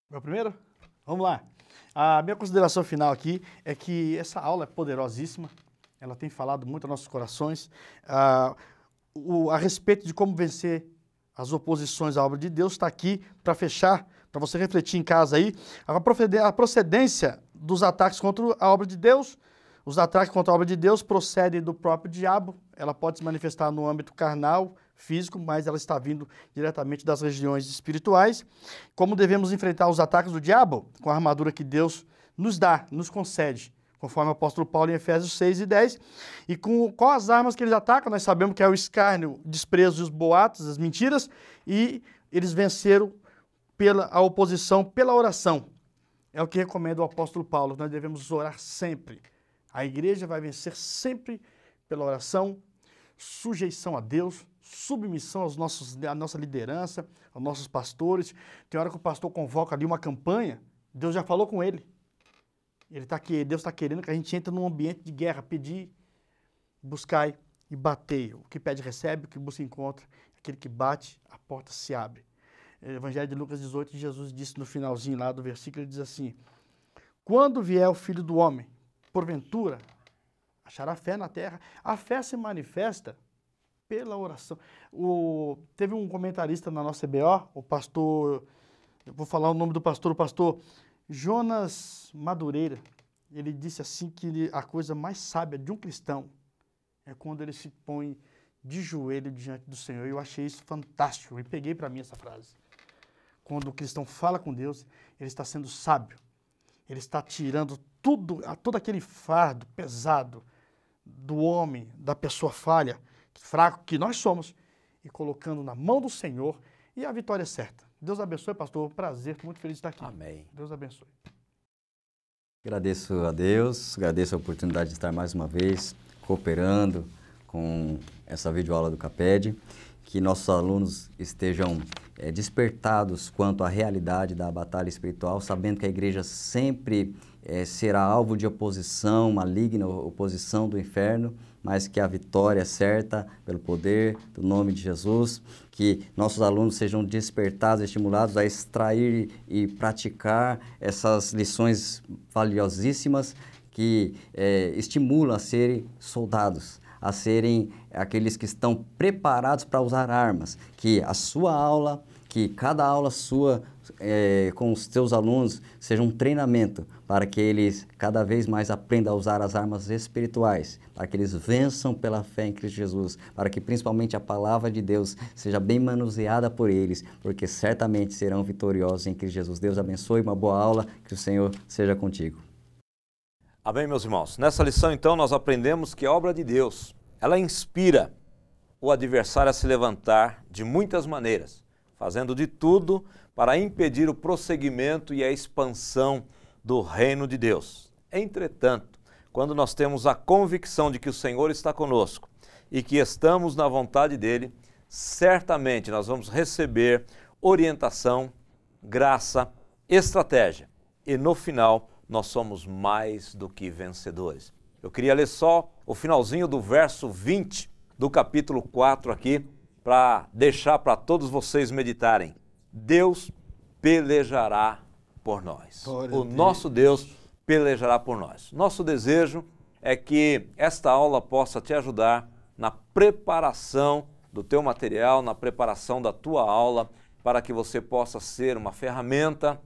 Meu primeiro? Vamos lá. A minha consideração final aqui é que essa aula é poderosíssima, ela tem falado muito aos nossos corações, a respeito de como vencer as oposições à obra de Deus, está aqui para fechar, para você refletir em casa aí, a procedência dos ataques contra a obra de Deus. Os ataques contra a obra de Deus procedem do próprio diabo. Ela pode se manifestar no âmbito carnal, físico, mas ela está vindo diretamente das regiões espirituais. Como devemos enfrentar os ataques do diabo? Com a armadura que Deus nos dá, nos concede, conforme o apóstolo Paulo em Efésios 6 e 10. E com quais as armas que eles atacam? Nós sabemos que é o escárnio, o desprezo, os boatos, as mentiras, e eles venceram a oposição pela oração. É o que recomenda o apóstolo Paulo. Nós devemos orar sempre. A igreja vai vencer sempre pela oração, sujeição a Deus, submissão à nossa liderança, aos nossos pastores. Tem hora que o pastor convoca ali uma campanha, Deus já falou com ele. Deus está querendo que a gente entre num ambiente de guerra, pedir, buscai e batei. O que pede recebe, o que busca encontra. Aquele que bate, a porta se abre. Evangelho de Lucas 18, Jesus disse no finalzinho lá do versículo, ele diz assim: quando vier o Filho do Homem, porventura, achará fé na terra. A fé se manifesta pela oração. Teve um comentarista na nossa EBO, o pastor, eu vou falar o nome do pastor, o pastor Jonas Madureira. Ele disse assim que a coisa mais sábia de um cristão é quando ele se põe de joelho diante do Senhor. Eu achei isso fantástico e peguei para mim essa frase. Quando o cristão fala com Deus, ele está sendo sábio. Ele está tirando todo aquele fardo pesado do homem, da pessoa falha, fraco que nós somos, e colocando na mão do Senhor, e a vitória é certa. Deus abençoe, pastor. Prazer, estou muito feliz de estar aqui. Amém. Deus abençoe. Agradeço a Deus, agradeço a oportunidade de estar mais uma vez cooperando com essa videoaula do CAPED, que nossos alunos estejam despertados quanto à realidade da batalha espiritual, sabendo que a igreja sempre será alvo de oposição maligna, oposição do inferno, mas que a vitória é certa pelo poder do nome de Jesus, que nossos alunos sejam despertados, estimulados a extrair e praticar essas lições valiosíssimas que estimulam a serem soldados, a serem aqueles que estão preparados para usar armas, que a sua aula, que cada aula sua com os seus alunos seja um treinamento para que eles cada vez mais aprendam a usar as armas espirituais, para que eles vençam pela fé em Cristo Jesus, para que principalmente a palavra de Deus seja bem manuseada por eles, porque certamente serão vitoriosos em Cristo Jesus. Deus abençoe, uma boa aula, que o Senhor seja contigo. Amém, meus irmãos. Nessa lição, então, nós aprendemos que a obra de Deus, ela inspira o adversário a se levantar de muitas maneiras, fazendo de tudo para impedir o prosseguimento e a expansão do reino de Deus. Entretanto, quando nós temos a convicção de que o Senhor está conosco e que estamos na vontade dele, certamente nós vamos receber orientação, graça, estratégia. E no final, nós somos mais do que vencedores. Eu queria ler só o finalzinho do verso 20 do capítulo 4 aqui, para deixar para todos vocês meditarem. Deus pelejará por nós. O nosso Deus pelejará por nós. Nosso desejo é que esta aula possa te ajudar na preparação do teu material, na preparação da tua aula, para que você possa ser uma ferramenta,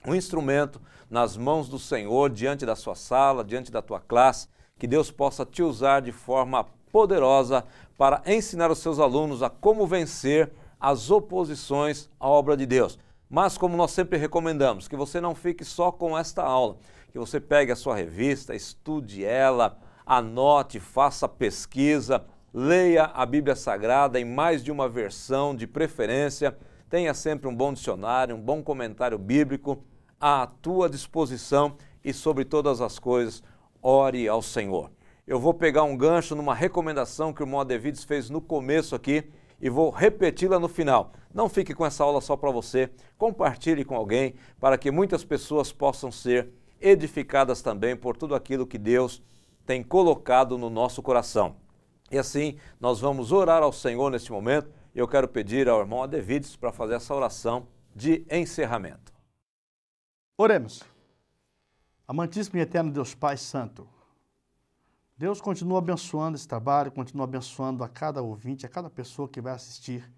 um instrumento nas mãos do Senhor, diante da sua sala, diante da tua classe, que Deus possa te usar de forma poderosa para ensinar os seus alunos a como vencer as oposições à obra de Deus. Mas, como nós sempre recomendamos, que você não fique só com esta aula, que você pegue a sua revista, estude ela, anote, faça pesquisa, leia a Bíblia Sagrada em mais de uma versão de preferência, tenha sempre um bom dicionário, um bom comentário bíblico à tua disposição e, sobre todas as coisas, ore ao Senhor. Eu vou pegar um gancho numa recomendação que o irmão Adevides fez no começo aqui e vou repeti-la no final. Não fique com essa aula só para você, compartilhe com alguém para que muitas pessoas possam ser edificadas também por tudo aquilo que Deus tem colocado no nosso coração. E assim, nós vamos orar ao Senhor neste momento. Eu quero pedir ao irmão Adevides para fazer essa oração de encerramento. Oremos. Amantíssimo e eterno Deus Pai Santo, Deus continua abençoando esse trabalho, continua abençoando a cada ouvinte, a cada pessoa que vai assistir.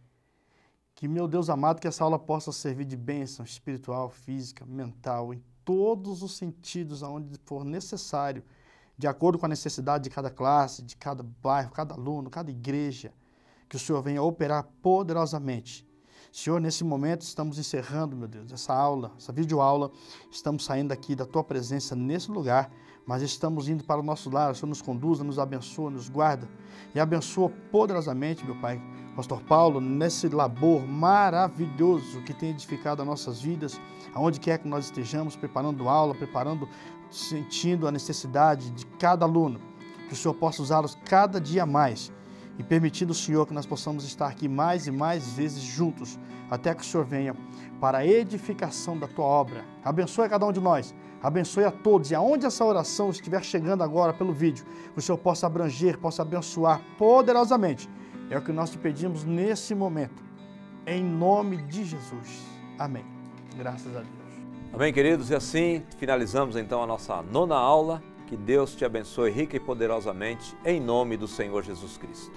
Que, meu Deus amado, que essa aula possa servir de bênção espiritual, física, mental, em todos os sentidos aonde for necessário, de acordo com a necessidade de cada classe, de cada bairro, cada aluno, cada igreja, que o Senhor venha operar poderosamente. Senhor, nesse momento estamos encerrando, meu Deus, essa aula, essa videoaula, estamos saindo aqui da Tua presença nesse lugar, mas estamos indo para o nosso lar. O Senhor nos conduza, nos abençoa, nos guarda e abençoa poderosamente, meu Pai, Pastor Paulo, nesse labor maravilhoso que tem edificado as nossas vidas, aonde quer que nós estejamos, preparando aula, sentindo a necessidade de cada aluno, que o Senhor possa usá-los cada dia mais e permitindo, Senhor, que nós possamos estar aqui mais e mais vezes juntos, até que o Senhor venha para a edificação da Tua obra. Abençoe cada um de nós, abençoe a todos, e aonde essa oração estiver chegando agora pelo vídeo, que o Senhor possa abranger, possa abençoar poderosamente. É o que nós te pedimos nesse momento, em nome de Jesus. Amém. Graças a Deus. Amém, queridos, e assim finalizamos então a nossa 9ª aula. Que Deus te abençoe rica e poderosamente, em nome do Senhor Jesus Cristo.